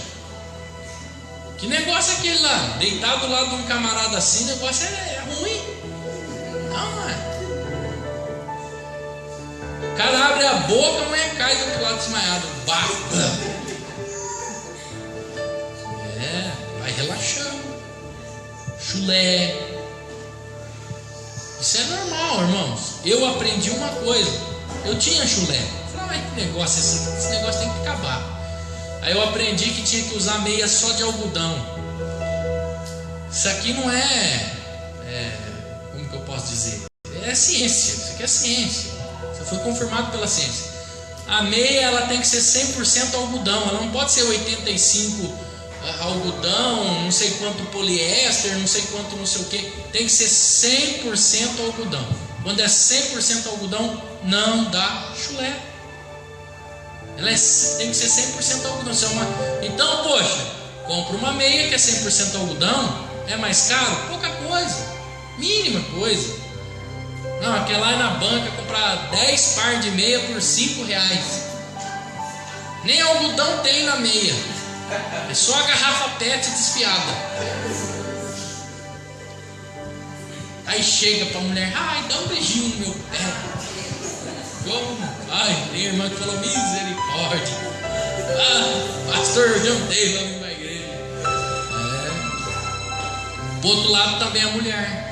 que negócio é aquele lá? Deitado do lado de um camarada assim, o negócio é ruim. Não é. O cara abre a boca, a mulher cai do outro lado desmaiado. Vai relaxando. Chulé. Isso é normal, irmãos. Eu aprendi uma coisa. Eu tinha chulé. Falei, que negócio, esse negócio tem que acabar. Aí eu aprendi que tinha que usar meia só de algodão. Isso aqui não como que eu posso dizer? É ciência, isso aqui é ciência. Isso foi confirmado pela ciência. A meia ela tem que ser 100% algodão. Ela não pode ser 85% algodão, não sei quanto poliéster, não sei quanto não sei o que. Tem que ser 100% algodão. Quando é 100% algodão, não dá chulé. Tem que ser 100% algodão. Então, poxa, compra uma meia que é 100% algodão. É mais caro? Pouca coisa, mínima coisa. Não, aquela lá na banca comprar 10 par de meia por R$5. Nem algodão tem na meia. É só a garrafa PET desfiada. Aí chega pra mulher, dá um beijinho no meu pé. Tem irmã que falou, misericórdia. Pastor, eu jantei lá na igreja. Do outro lado também a mulher.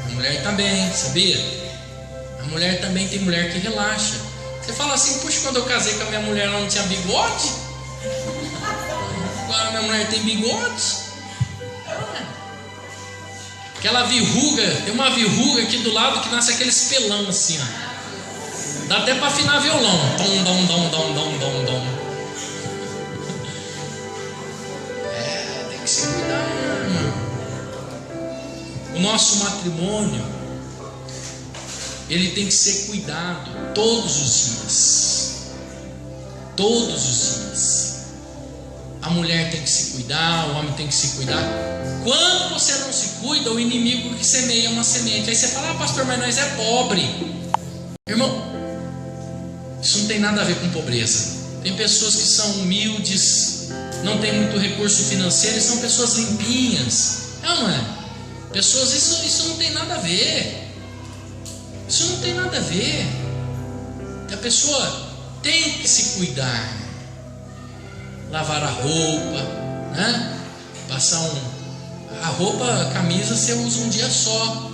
A mulher também, sabia? A mulher também tem mulher que relaxa. Você fala assim, puxa, quando eu casei com a minha mulher ela não tinha bigode? Agora minha mulher tem bigode? Aquela verruga, tem uma verruga aqui do lado que nasce aqueles pelão assim, ó. Dá até para afinar violão. Dom, dom, dom, dom, dom, dom, dom. Tem que se cuidar, irmão. O nosso matrimônio, ele tem que ser cuidado todos os dias. Todos os dias. A mulher tem que se cuidar, o homem tem que se cuidar. Quando você não se cuida, o inimigo que semeia uma semente. Aí você fala, pastor, mas nós é pobre. Irmão, isso não tem nada a ver com pobreza. Tem pessoas que são humildes, não tem muito recurso financeiro, e são pessoas limpinhas. É ou não é? Pessoas, isso não tem nada a ver. Isso não tem nada a ver. A pessoa tem que se cuidar. Lavar a roupa, né? Passar a roupa, a camisa você usa um dia só.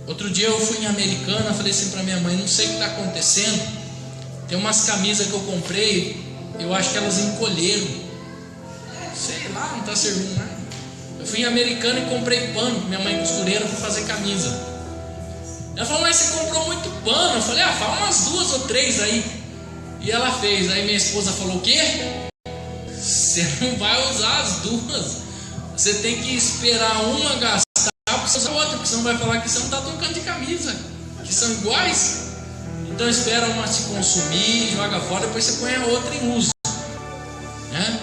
Outro dia eu fui em Americana, falei assim para minha mãe, não sei o que está acontecendo. Tem umas camisas que eu comprei, eu acho que elas encolheram. Sei lá, não está servindo nada. Eu fui em Americana e comprei pano, minha mãe costureira, para fazer camisa. Ela falou, mas você comprou muito pano. Eu falei, fala umas 2 ou 3 aí. E ela fez. Aí minha esposa falou, o quê? Você não vai usar as 2. Você tem que esperar uma gastar para você usar outra, porque você não vai falar que você não está trocando de camisa, que são iguais. Então espera uma se consumir, joga fora, depois você põe a outra em uso, né?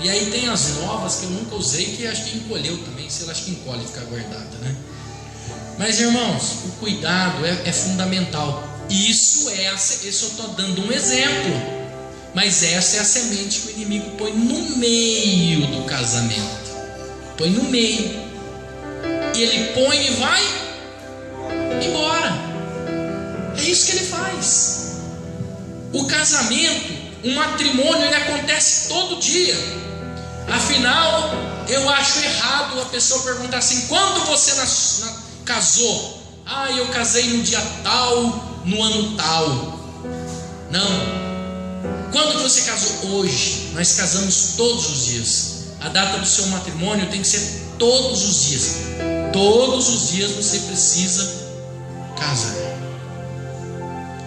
E aí tem as novas que eu nunca usei, que acho que encolheu também, sei lá, acho que encolhe, fica guardada, né? Mas irmãos, o cuidado é fundamental. Isso eu estou dando um exemplo, mas essa é a semente que o inimigo põe no meio do casamento. Põe no meio. E ele põe e vai embora. É isso que ele faz. O casamento, o matrimônio, ele acontece todo dia. Afinal, eu acho errado a pessoa perguntar assim, quando você casou? Eu casei no dia tal, no ano tal. Não. Quando você casou? Hoje. Nós casamos todos os dias. A data do seu matrimônio tem que ser todos os dias. Todos os dias você precisa casar,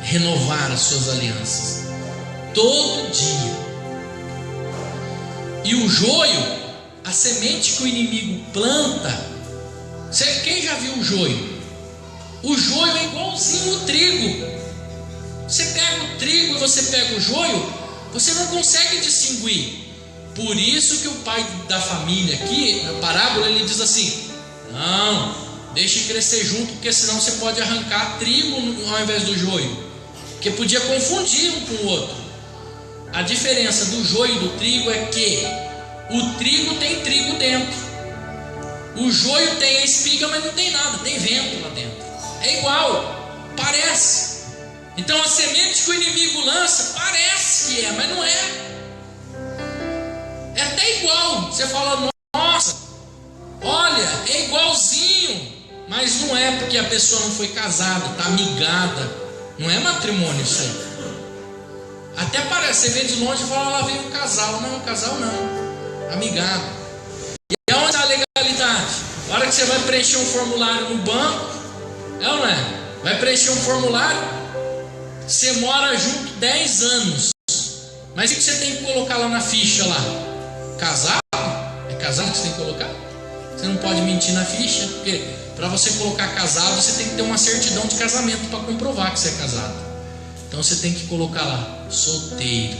renovar as suas alianças. Todo dia. E o joio, a semente que o inimigo planta. Quem já viu o joio? O joio é igualzinho o trigo. Você pega o trigo e você pega o joio, você não consegue distinguir. Por isso que o pai da família aqui, na parábola, ele diz assim, não, deixe crescer junto, porque senão você pode arrancar trigo ao invés do joio, porque podia confundir um com o outro. A diferença do joio e do trigo é que o trigo tem trigo dentro, o joio tem a espiga, mas não tem nada, tem vento lá dentro. É igual, parece. Então a semente que o inimigo lança parece que é, mas não é. É até igual. Você fala, nossa, olha, é igualzinho, mas não é, porque a pessoa não foi casada, está amigada. Não é matrimônio isso aí. Até parece, você vê de longe e fala, lá veio um casal. Não, casal não, amigado. E aonde está a legalidade? Na hora que você vai preencher um formulário no banco, é ou não é? Vai preencher um formulário, você mora junto 10 anos, mas o que você tem que colocar lá na ficha lá? Casado? É casado que você tem que colocar? Você não pode mentir na ficha, porque para você colocar casado, você tem que ter uma certidão de casamento para comprovar que você é casado. Então você tem que colocar lá, solteiro,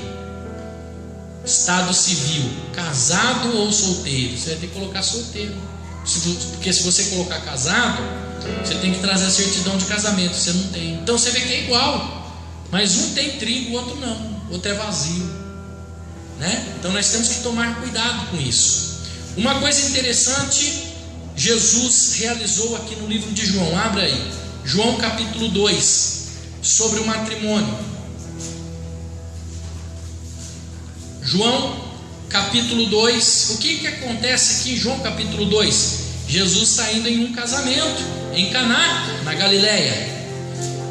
estado civil, casado ou solteiro. Você vai ter que colocar solteiro, porque se você colocar casado, você tem que trazer a certidão de casamento, você não tem. Então você vê que é igual, mas um tem trigo, o outro não, o outro é vazio, né? Então nós temos que tomar cuidado com isso. Uma coisa interessante, Jesus realizou aqui no livro de João. Abra aí, João capítulo 2, sobre o matrimônio. João capítulo 2, o que acontece aqui em João capítulo 2? Jesus está indo em um casamento em Caná, na Galileia.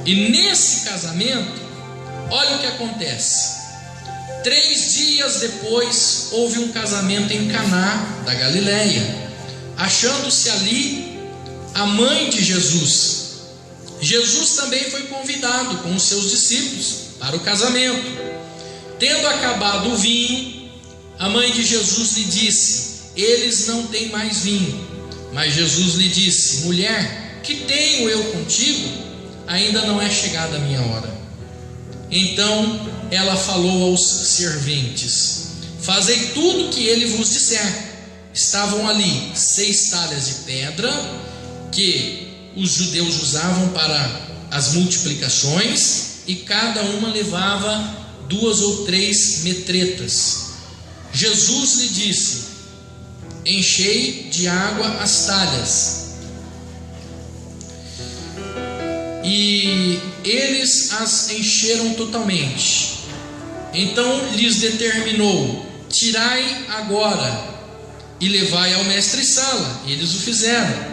E nesse casamento, olha o que acontece. 3 dias depois, houve um casamento em Caná da Galileia, achando-se ali a mãe de Jesus. Jesus também foi convidado com os seus discípulos para o casamento. Tendo acabado o vinho, a mãe de Jesus lhe disse: eles não têm mais vinho. Mas Jesus lhe disse: mulher, que tenho eu contigo? Ainda não é chegada a minha hora. Então ela falou aos serventes: fazei tudo o que ele vos disser. Estavam ali 6 talhas de pedra, que os judeus usavam para as multiplicações, e cada uma levava 2 ou 3 metretas. Jesus lhe disse: enchei de água as talhas. E eles as encheram totalmente. Então lhes determinou: tirai agora e levai ao mestre-sala. E eles o fizeram.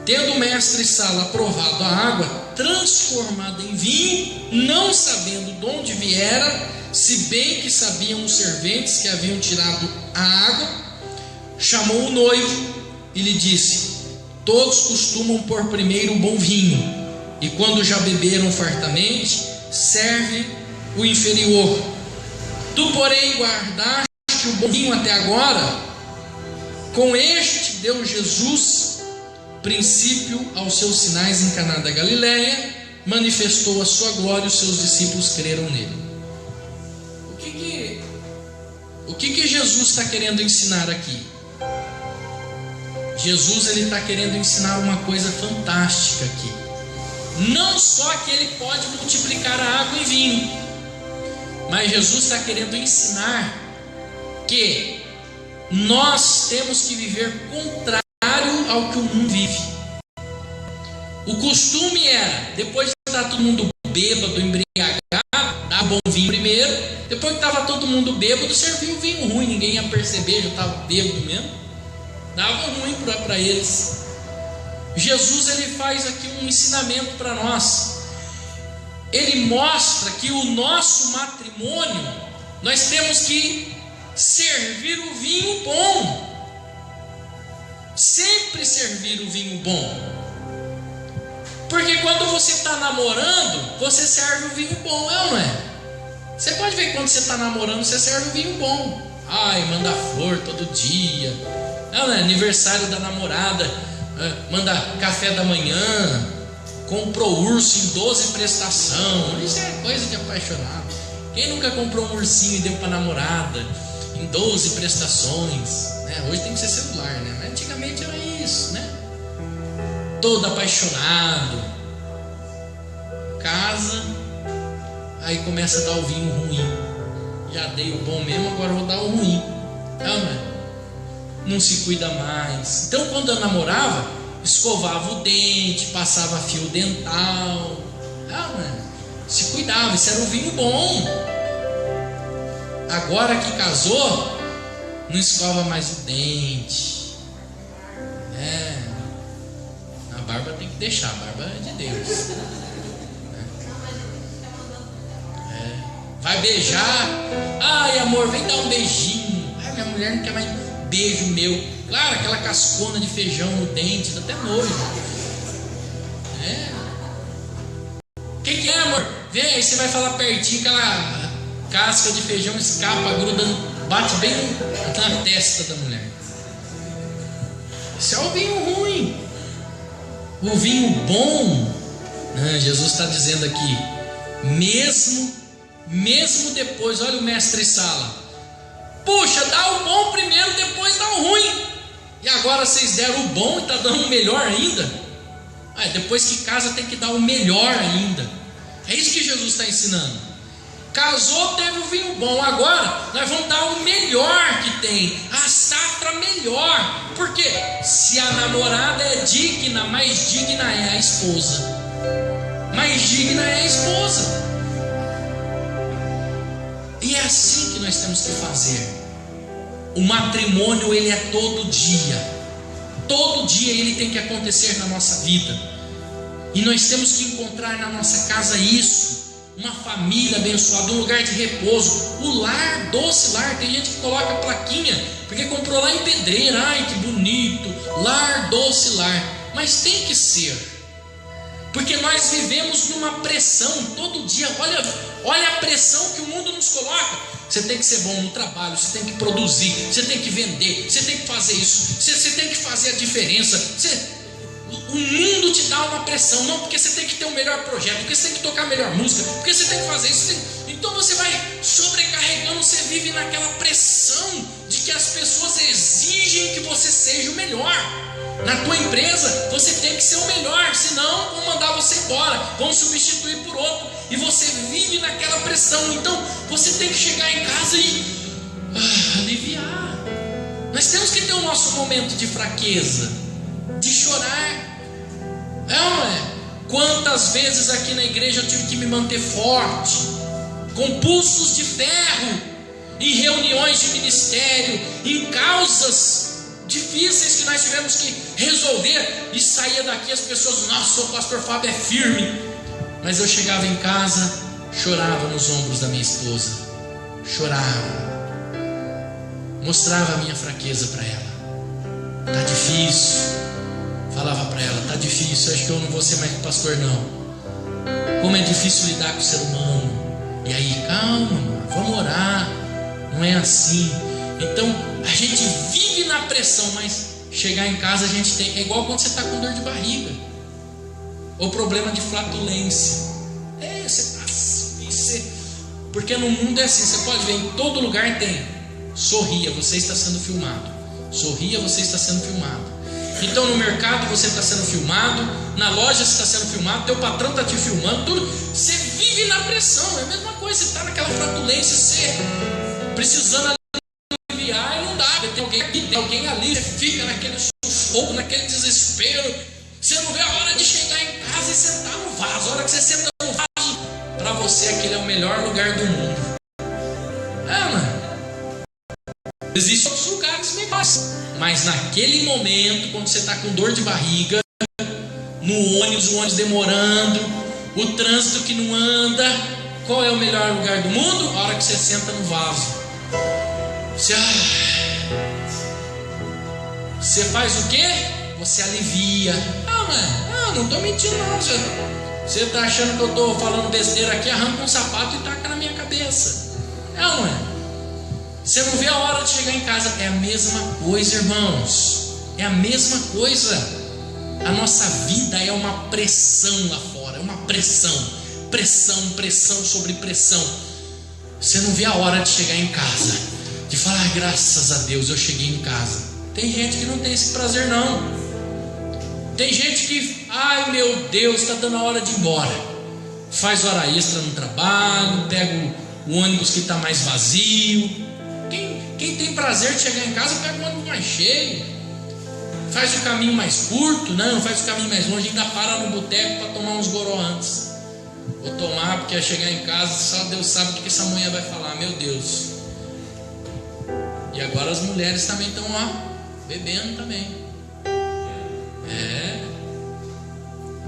Tendo o mestre-sala provado a água transformada em vinho, não sabendo de onde viera, se bem que sabiam os serventes que haviam tirado a água, chamou o noivo e lhe disse: todos costumam pôr primeiro o bom vinho, e quando já beberam fartamente, serve o inferior. Tu, porém, guardaste o bom vinho até agora. Com este deu Jesus princípio aos seus sinais em Caná da Galileia, manifestou a sua glória, e os seus discípulos creram nele. O que Jesus está querendo ensinar aqui? Jesus está querendo ensinar uma coisa fantástica aqui. Não só que ele pode multiplicar a água em vinho, mas Jesus está querendo ensinar que nós temos que viver contrário ao que o mundo vive. O costume era, depois de estar todo mundo bêbado, embriagado, dar bom vinho primeiro. Depois que estava todo mundo bêbado, servia o vinho ruim. Ninguém ia perceber, já estava bêbado mesmo. Dava ruim para eles. Jesus, ele faz aqui um ensinamento para nós. Ele mostra que o nosso matrimônio, nós temos que servir o vinho bom. Sempre servir o vinho bom. Porque quando você está namorando, você serve o vinho bom, é ou não é? Você pode ver que quando você está namorando, você serve o vinho bom. Ai, manda flor todo dia. Não é? Aniversário da namorada, manda café da manhã, comprou urso em 12 prestação. Isso é coisa de apaixonado. Quem nunca comprou um ursinho e deu para namorada em 12 prestações? Hoje tem que ser celular, né? Mas antigamente era isso, né? Todo apaixonado, casa, aí começa a dar o vinho ruim. Já dei o bom mesmo, agora vou dar o ruim. Não se cuida mais. Então, quando eu namorava, escovava o dente, passava fio dental. Se cuidava, isso era o vinho bom. Agora que casou, não escova mais o dente. A barba tem que deixar, a barba é de Deus. Vai beijar. Ai, amor, vem dar um beijinho. Ai, minha mulher não quer mais beijo meu. Claro, aquela cascona de feijão no dente, dá até nojo. O que é, amor? Vem aí, você vai falar pertinho, aquela casca de feijão escapa, gruda, bate bem na testa da mulher. Isso é o vinho ruim. O vinho bom, Jesus está dizendo aqui, mesmo depois, olha o mestre-sala, puxa, dá o bom primeiro, depois dá o ruim, e agora vocês deram o bom e está dando o melhor ainda. Depois que casa tem que dar o melhor ainda. É isso que Jesus está ensinando. Casou, teve o vinho bom, agora nós vamos dar o melhor que tem, a safra melhor. Porque se a namorada é digna, mais digna é a esposa. Mais digna é a esposa. E é assim que nós temos que fazer. O matrimônio, ele é todo dia. Todo dia ele tem que acontecer na nossa vida. E nós temos que encontrar na nossa casa isso, uma família abençoada, um lugar de repouso, o lar, doce lar. Tem gente que coloca plaquinha porque comprou lá em Pedreira, ai que bonito, lar, doce lar. Mas tem que ser, porque nós vivemos numa pressão todo dia. Olha a pressão que o mundo nos coloca. Você tem que ser bom no trabalho, você tem que produzir, você tem que vender, você tem que fazer isso, você tem que fazer a diferença. O mundo te dá uma pressão, não porque você tem que ter o melhor projeto, porque você tem que tocar a melhor música, porque você tem que fazer isso. Então você vai sobrecarregando, você vive naquela pressão de que as pessoas exigem que você seja o melhor. Na tua empresa você tem que ser o melhor, senão vão mandar você embora, vão substituir por outro, e você vive naquela pressão. Então você tem que chegar em casa e aliviar. Nós temos que ter o nosso momento de fraqueza, de chorar. É ou não é? Quantas vezes aqui na igreja eu tive que me manter forte, com pulsos de ferro, em reuniões de ministério, em causas difíceis que nós tivemos que resolver, e saía daqui as pessoas, nossa, o pastor Fábio é firme. Mas eu chegava em casa, chorava nos ombros da minha esposa, chorava, mostrava a minha fraqueza para ela. Tá difícil. Falava para ela, tá difícil, acho que eu não vou ser mais pastor não. Como é difícil lidar com o ser humano. E aí, calma, amor, vamos orar. Não é assim. Então a gente vive na pressão, mas chegar em casa a gente tem, é igual quando você está com dor de barriga, ou problema de flatulência. Porque no mundo é assim, você pode ver, em todo lugar tem. Sorria, você está sendo filmado. Sorria, você está sendo filmado. Então no mercado você está sendo filmado, na loja você está sendo filmado, teu patrão está te filmando, tudo. Você vive na pressão, é a mesma coisa. Você está naquela flatulência, você precisando aliviar e não dá. Tem alguém aqui, tem alguém ali, você fica naquele sufoco, naquele desespero. Você não vê a hora de chegar em casa e sentar no vaso. A hora que você senta no vaso, para você aquele é o melhor lugar do mundo. Mano. Existem outros lugares melhores, mas naquele momento, quando você está com dor de barriga, no ônibus, o ônibus demorando, o trânsito que não anda, qual é o melhor lugar do mundo? A hora que você senta no vaso. Você faz o quê? Você alivia. Não estou mentindo não. Você está achando que eu estou falando besteira aqui? Arranca um sapato e taca na minha cabeça. Não é? Você não vê a hora de chegar em casa. É a mesma coisa, irmãos. É a mesma coisa. A nossa vida é uma pressão lá fora. É uma pressão. Pressão sobre pressão. Você não vê a hora de chegar em casa, de falar, graças a Deus eu cheguei em casa. Tem gente que não tem esse prazer não. Tem gente que, ai meu Deus, está dando a hora de ir embora. Faz hora extra no trabalho, pega o ônibus que está mais vazio. Quem tem prazer de chegar em casa, pega o ônibus mais cheio. Faz o caminho mais curto, não, faz o caminho mais longe, ainda para no boteco para tomar uns goró antes. Vou tomar porque ao chegar em casa, só Deus sabe o que essa mulher vai falar, meu Deus. E agora as mulheres também estão lá, bebendo também.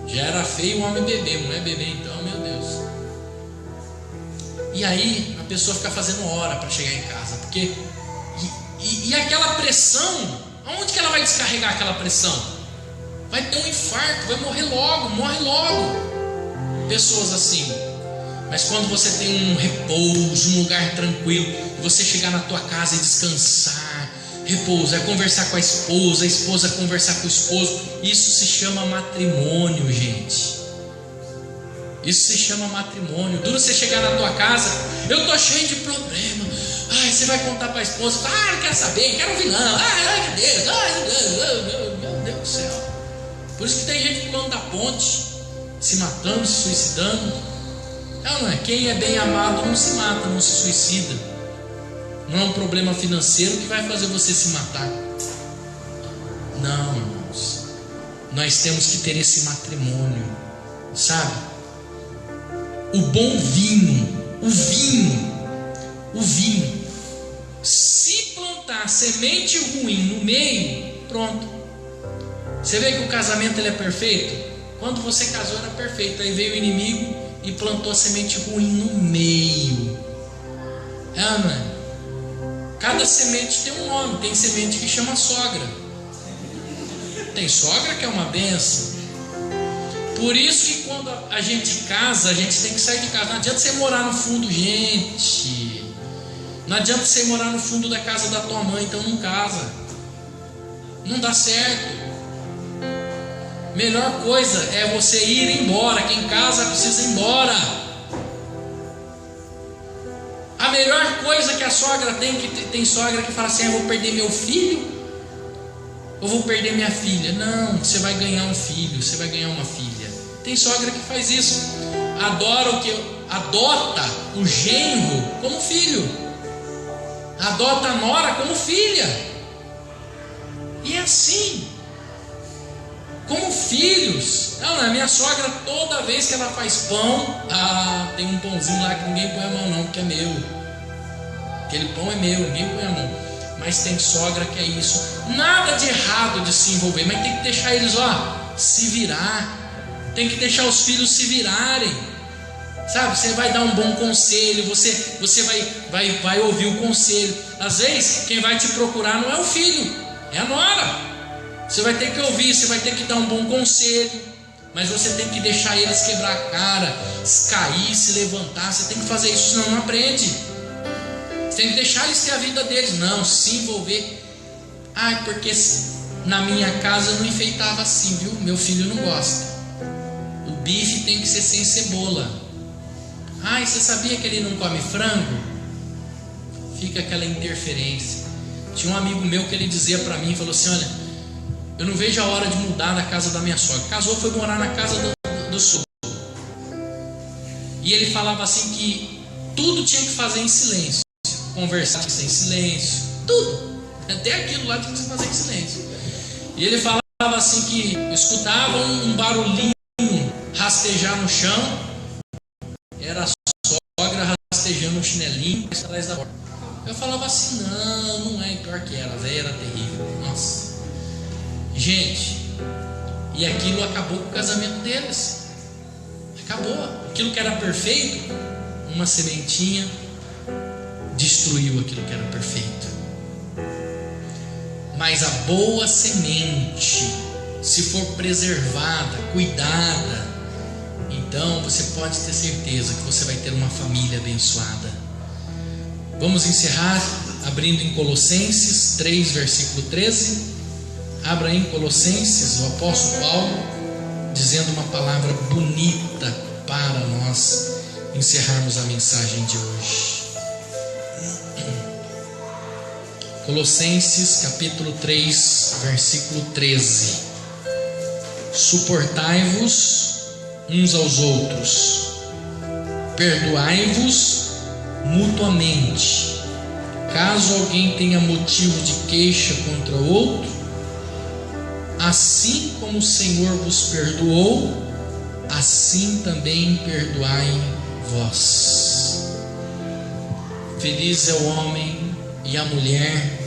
Já era feio o homem beber, mulher beber então, meu Deus. E aí a pessoa fica fazendo hora para chegar em casa, porque e aquela pressão, aonde que ela vai descarregar aquela pressão? Vai ter um infarto, vai morre logo. Pessoas assim. Mas quando você tem um repouso, um lugar tranquilo, você chegar na tua casa e descansar, repouso, é conversar com a esposa conversar com o esposo, isso se chama matrimônio, gente. Isso se chama matrimônio. Duro você chegar na tua casa, eu estou cheio de problema. Ai, você vai contar para a esposa, não quero saber, quero ouvir não. Ai, meu Deus, meu Deus do céu. Por isso que tem gente pulando da ponte, se matando, se suicidando. Não é? Quem é bem amado não se mata, não se suicida. Não é um problema financeiro que vai fazer você se matar. Não, irmãos. Nós temos que ter esse matrimônio, sabe? O bom vinho, o vinho. Se plantar semente ruim no meio, pronto. Você vê que o casamento ele é perfeito? Quando você casou era perfeito, aí veio o inimigo e plantou a semente ruim no meio. Não é? Cada semente tem um nome. Tem semente que chama sogra. Tem sogra que é uma benção. Por isso que quando a gente casa, a gente tem que sair de casa. Não adianta você morar no fundo, gente. Não adianta você morar no fundo da casa da tua mãe, então não casa. Não dá certo. Melhor coisa é você ir embora. Quem casa precisa ir embora. A melhor coisa que a sogra tem sogra que fala assim: eu vou perder meu filho, eu vou perder minha filha. Não, você vai ganhar um filho, você vai ganhar uma filha. Tem sogra que faz isso. Adota o genro como filho, adota a nora como filha. E é assim, como filhos. A minha sogra, toda vez que ela faz pão, tem um pãozinho lá que ninguém põe a mão não, porque é meu. Aquele pão é meu, ninguém põe a mão. Mas tem sogra que é isso. Nada de errado de se envolver, mas tem que deixar eles se virar. Tem que deixar os filhos se virarem. Sabe, você vai dar um bom conselho, você vai ouvir o conselho. Às vezes quem vai te procurar não é o filho, é a nora. Você vai ter que ouvir, você vai ter que dar um bom conselho, mas você tem que deixar eles quebrar a cara, cair, se levantar. Você tem que fazer isso, senão não aprende. Você tem que deixar eles ter a vida deles. Não, se envolver. Porque na minha casa eu não enfeitava assim, viu? Meu filho não gosta. O bife tem que ser sem cebola. Você sabia que ele não come frango? Fica aquela interferência. Tinha um amigo meu que ele dizia para mim, falou assim: olha, eu não vejo a hora de mudar da casa da minha sogra. Casou, foi morar na casa do sogro. E ele falava assim que tudo tinha que fazer em silêncio. Conversar tinha que ser em silêncio. Tudo. Até aquilo lá tinha que fazer em silêncio. E ele falava assim que escutava um barulhinho rastejar no chão. Era a sogra rastejando um chinelinho atrás da porta. Eu falava assim: não é. Pior que era. A véia era terrível. Nossa. Gente, e aquilo acabou com o casamento deles. Acabou. Aquilo que era perfeito, uma sementinha destruiu aquilo que era perfeito. Mas a boa semente, se for preservada, cuidada, então você pode ter certeza que você vai ter uma família abençoada. Vamos encerrar abrindo em Colossenses 3, versículo 13. Abra em Colossenses, o apóstolo Paulo dizendo uma palavra bonita para nós encerrarmos a mensagem de hoje. Colossenses capítulo 3, versículo 13. Suportai-vos uns aos outros, perdoai-vos mutuamente, caso alguém tenha motivo de queixa contra outro. Assim como o Senhor vos perdoou, assim também perdoai vós. Feliz é o homem e a mulher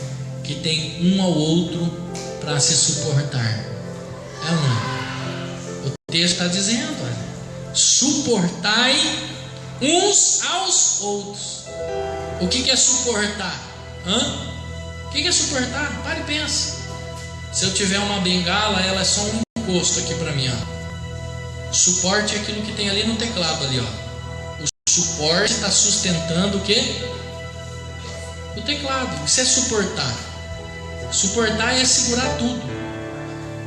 que tem um ao outro para se suportar. O texto está dizendo: suportai uns aos outros. O que é suportar? O que é suportar? Para e pensa. Se eu tiver uma bengala, ela é só um encosto aqui para mim. Suporte é aquilo que tem ali no teclado ali. O suporte está sustentando o quê? O teclado. Isso é suportar. Suportar é segurar tudo.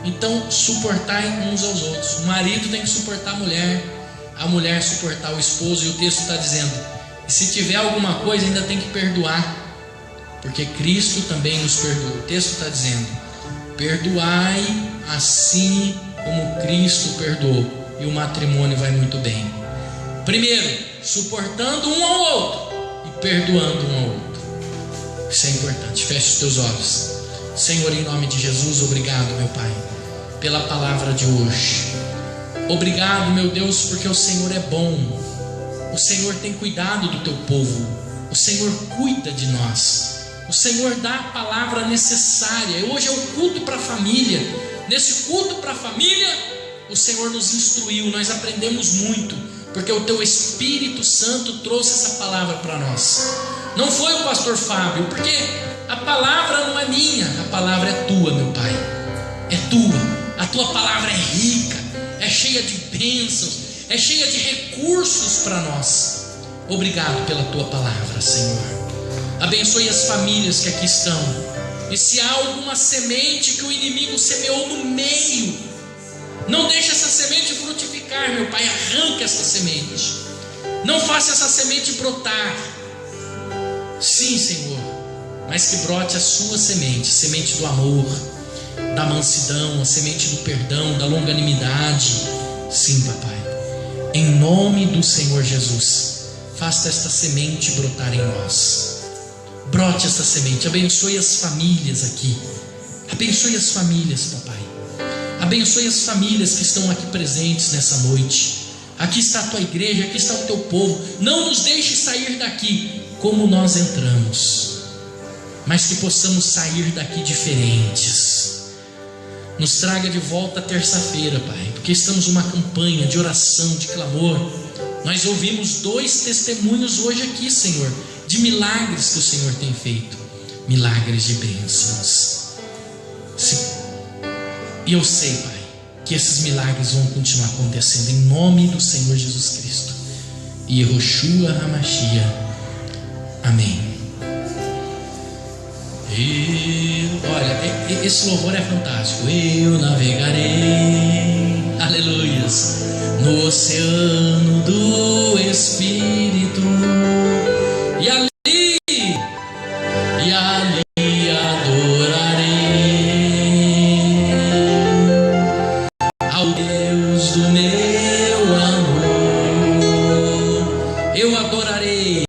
Então, suportar uns aos outros. O marido tem que suportar a mulher suportar o esposo. E o texto está dizendo: e se tiver alguma coisa, ainda tem que perdoar, porque Cristo também nos perdoou. O texto está dizendo: perdoai assim como Cristo perdoou. E o matrimônio vai muito bem. Primeiro, suportando um ao outro e perdoando um ao outro. Isso é importante. Feche os teus olhos. Senhor, em nome de Jesus, obrigado, meu Pai, pela palavra de hoje. Obrigado, meu Deus, porque o Senhor é bom. O Senhor tem cuidado do teu povo. O Senhor cuida de nós. O Senhor dá a palavra necessária. Hoje é o culto para a família. Nesse culto para a família, o Senhor nos instruiu, nós aprendemos muito. porque o teu Espírito Santo trouxe essa palavra para nós. Não foi o pastor Fábio, porque a palavra não é minha, a palavra é tua, meu Pai. É tua. A tua palavra é rica, é cheia de bênçãos, é cheia de recursos para nós. Obrigado pela tua palavra, Senhor. Abençoe as famílias que aqui estão. E se há alguma semente que o inimigo semeou no meio, não deixe essa semente frutificar, meu Pai. Arranca essa semente. Não faça essa semente brotar. Sim, Senhor, mas que brote a sua semente, semente do amor, da mansidão, a semente do perdão, da longanimidade. Sim, papai, em nome do Senhor Jesus, faça esta semente brotar em nós. Brote essa semente, abençoe as famílias aqui, abençoe as famílias, papai, abençoe as famílias que estão aqui presentes nessa noite. Aqui está a tua igreja, aqui está o teu povo. Não nos deixe sair daqui como nós entramos, mas que possamos sair daqui diferentes. Nos traga de volta terça-feira, Pai, porque estamos numa campanha de oração, de clamor. Nós ouvimos 2 testemunhos hoje aqui, Senhor, de milagres que o Senhor tem feito, milagres de bênçãos. E eu sei, Pai, que esses milagres vão continuar acontecendo em nome do Senhor Jesus Cristo. Yehoshua HaMashiach. Amém. Olha, esse louvor é fantástico. Eu navegarei, aleluias, no oceano do Espírito, e ali adorarei ao Deus do meu amor. Eu adorarei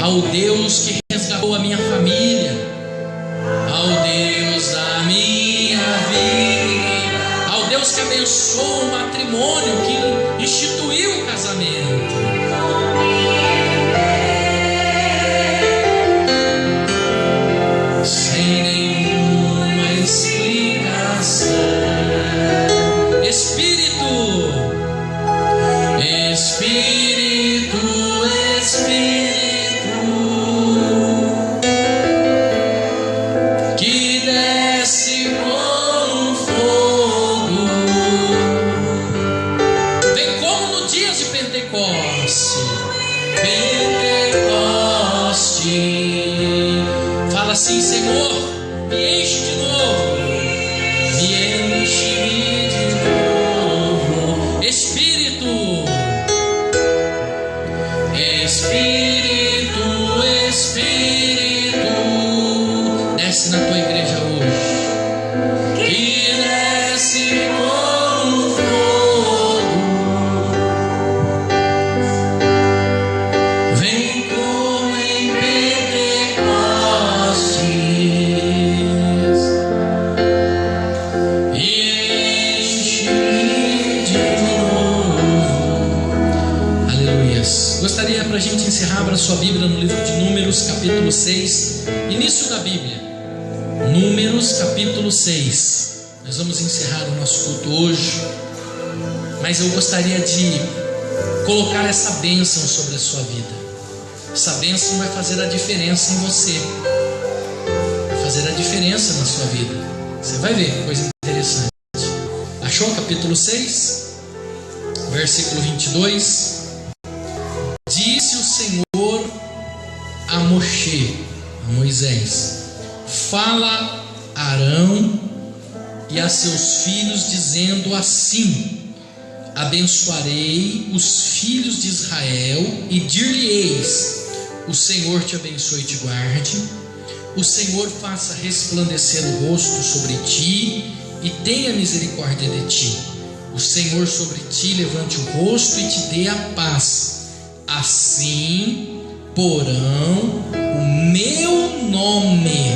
ao Deus que resgatou a minha família, ao Deus da minha vida, ao Deus que abençoou o matrimônio, que instituiu o casamento. Sem nenhuma explicação. Espírito, que desce com fogo, vem como no dia de Pentecoste. Fala assim: Senhor, me enche de novo, me enche de novo. Espírito, desce na tua igreja hoje, que desce com fogo, vem como em Pentecostes e enche de novo. Aleluias. Gostaria para a gente encerrar, abra sua Bíblia no livro de Números, capítulo 6, início da Bíblia. Números capítulo 6. Nós vamos encerrar o nosso culto hoje, mas eu gostaria de colocar essa bênção sobre a sua vida. Essa bênção vai fazer a diferença em você, vai fazer a diferença na sua vida. Você vai ver coisa interessante. Achou o capítulo 6, versículo 22? Disse o Senhor a Moisés: fala a Arão e a seus filhos, dizendo assim: abençoarei os filhos de Israel e dir-lhe-eis: o Senhor te abençoe e te guarde, o Senhor faça resplandecer o rosto sobre ti e tenha misericórdia de ti, o Senhor sobre ti levante o rosto e te dê a paz. Assim porão o meu nome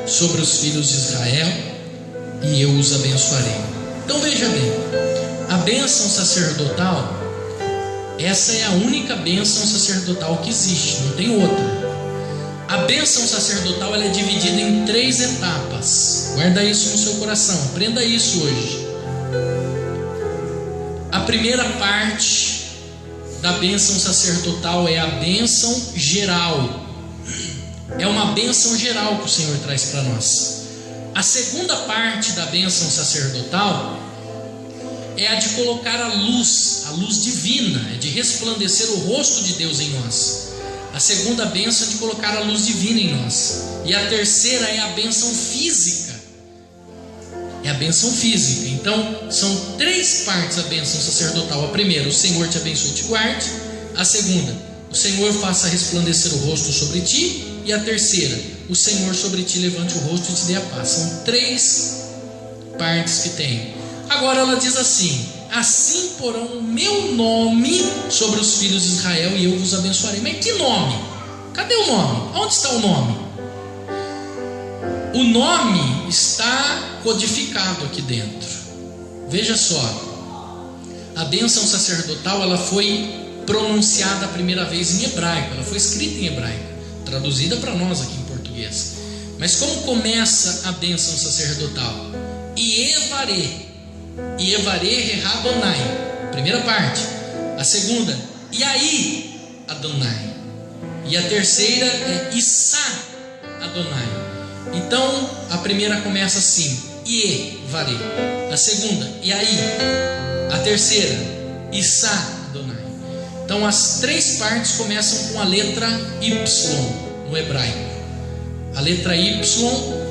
sobre os filhos de Israel e eu os abençoarei. Então veja bem, a bênção sacerdotal, essa é a única bênção sacerdotal que existe, não tem outra. A bênção sacerdotal, ela é dividida em 3 etapas. Guarda isso no seu coração, aprenda isso hoje. primeira parte da bênção sacerdotal é a bênção geral. É uma bênção geral que o Senhor traz para nós. A segunda parte da bênção sacerdotal é a de colocar a luz divina, é de resplandecer o rosto de Deus em nós. A segunda bênção é de colocar a luz divina em nós. E a terceira é a bênção física. É a bênção física. Então, são três partes da bênção sacerdotal. A primeira, o Senhor te abençoe e te guarde. A segunda, o Senhor faça resplandecer o rosto sobre ti. E a terceira, o Senhor sobre ti levante o rosto e te dê a paz. São três partes que tem. Agora ela diz assim: assim porão o meu nome sobre os filhos de Israel e eu vos abençoarei. Mas que nome? Cadê o nome? Onde está o nome? O nome está codificado aqui dentro. Veja só, a bênção sacerdotal ela foi pronunciada a primeira vez em hebraico, ela foi escrita em hebraico, traduzida para nós aqui em português. Mas como começa a bênção sacerdotal? Ievaré Adonai, primeira parte. A segunda, e aí Adonai. E a terceira é Issá Adonai. Então a primeira começa assim, Ievaré. A segunda, e aí. A terceira, Issá Adonai. Então as três partes começam com a letra Y no hebraico. A letra Y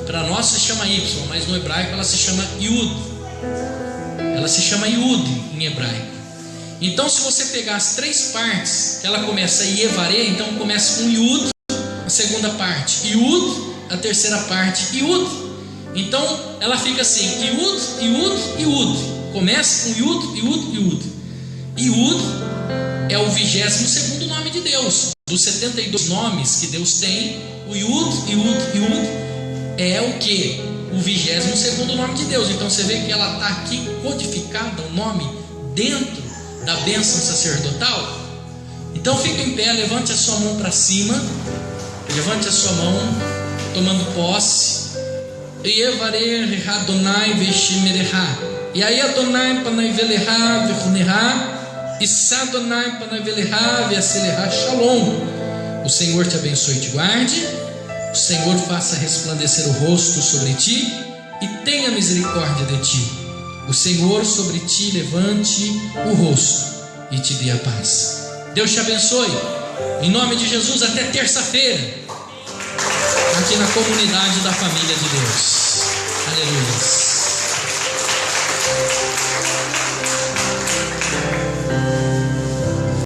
para nós se chama Y, mas no hebraico ela se chama Yud. Ela se chama Yud em hebraico. Então se você pegar as três partes, ela começa Ievaré, então começa com Yud, a segunda parte Yud, a terceira parte Yud. Então ela fica assim, Yud, Yud, Yud. Começa com Yud, Yud, Yud. Yud é o 22º nome de Deus. Dos 72 nomes que Deus tem, o Yud, Yud, Yud é o que? O 22º nome de Deus. Então você vê que ela está aqui codificada, o nome dentro da bênção sacerdotal. Então fica em pé, levante a sua mão para cima, levante a sua mão, tomando posse. Ievaré Adonai veshimereha, e aí Adonai panai-veleha vechuneha, Issá Adonai panai-veleha veaseleha shalom. O Senhor te abençoe e te guarde. O Senhor faça resplandecer o rosto sobre ti e tenha misericórdia de ti. O Senhor sobre ti levante o rosto e te dê a paz. Deus te abençoe. Em nome de Jesus, até terça-feira, aqui na comunidade da família de Deus. Aleluia.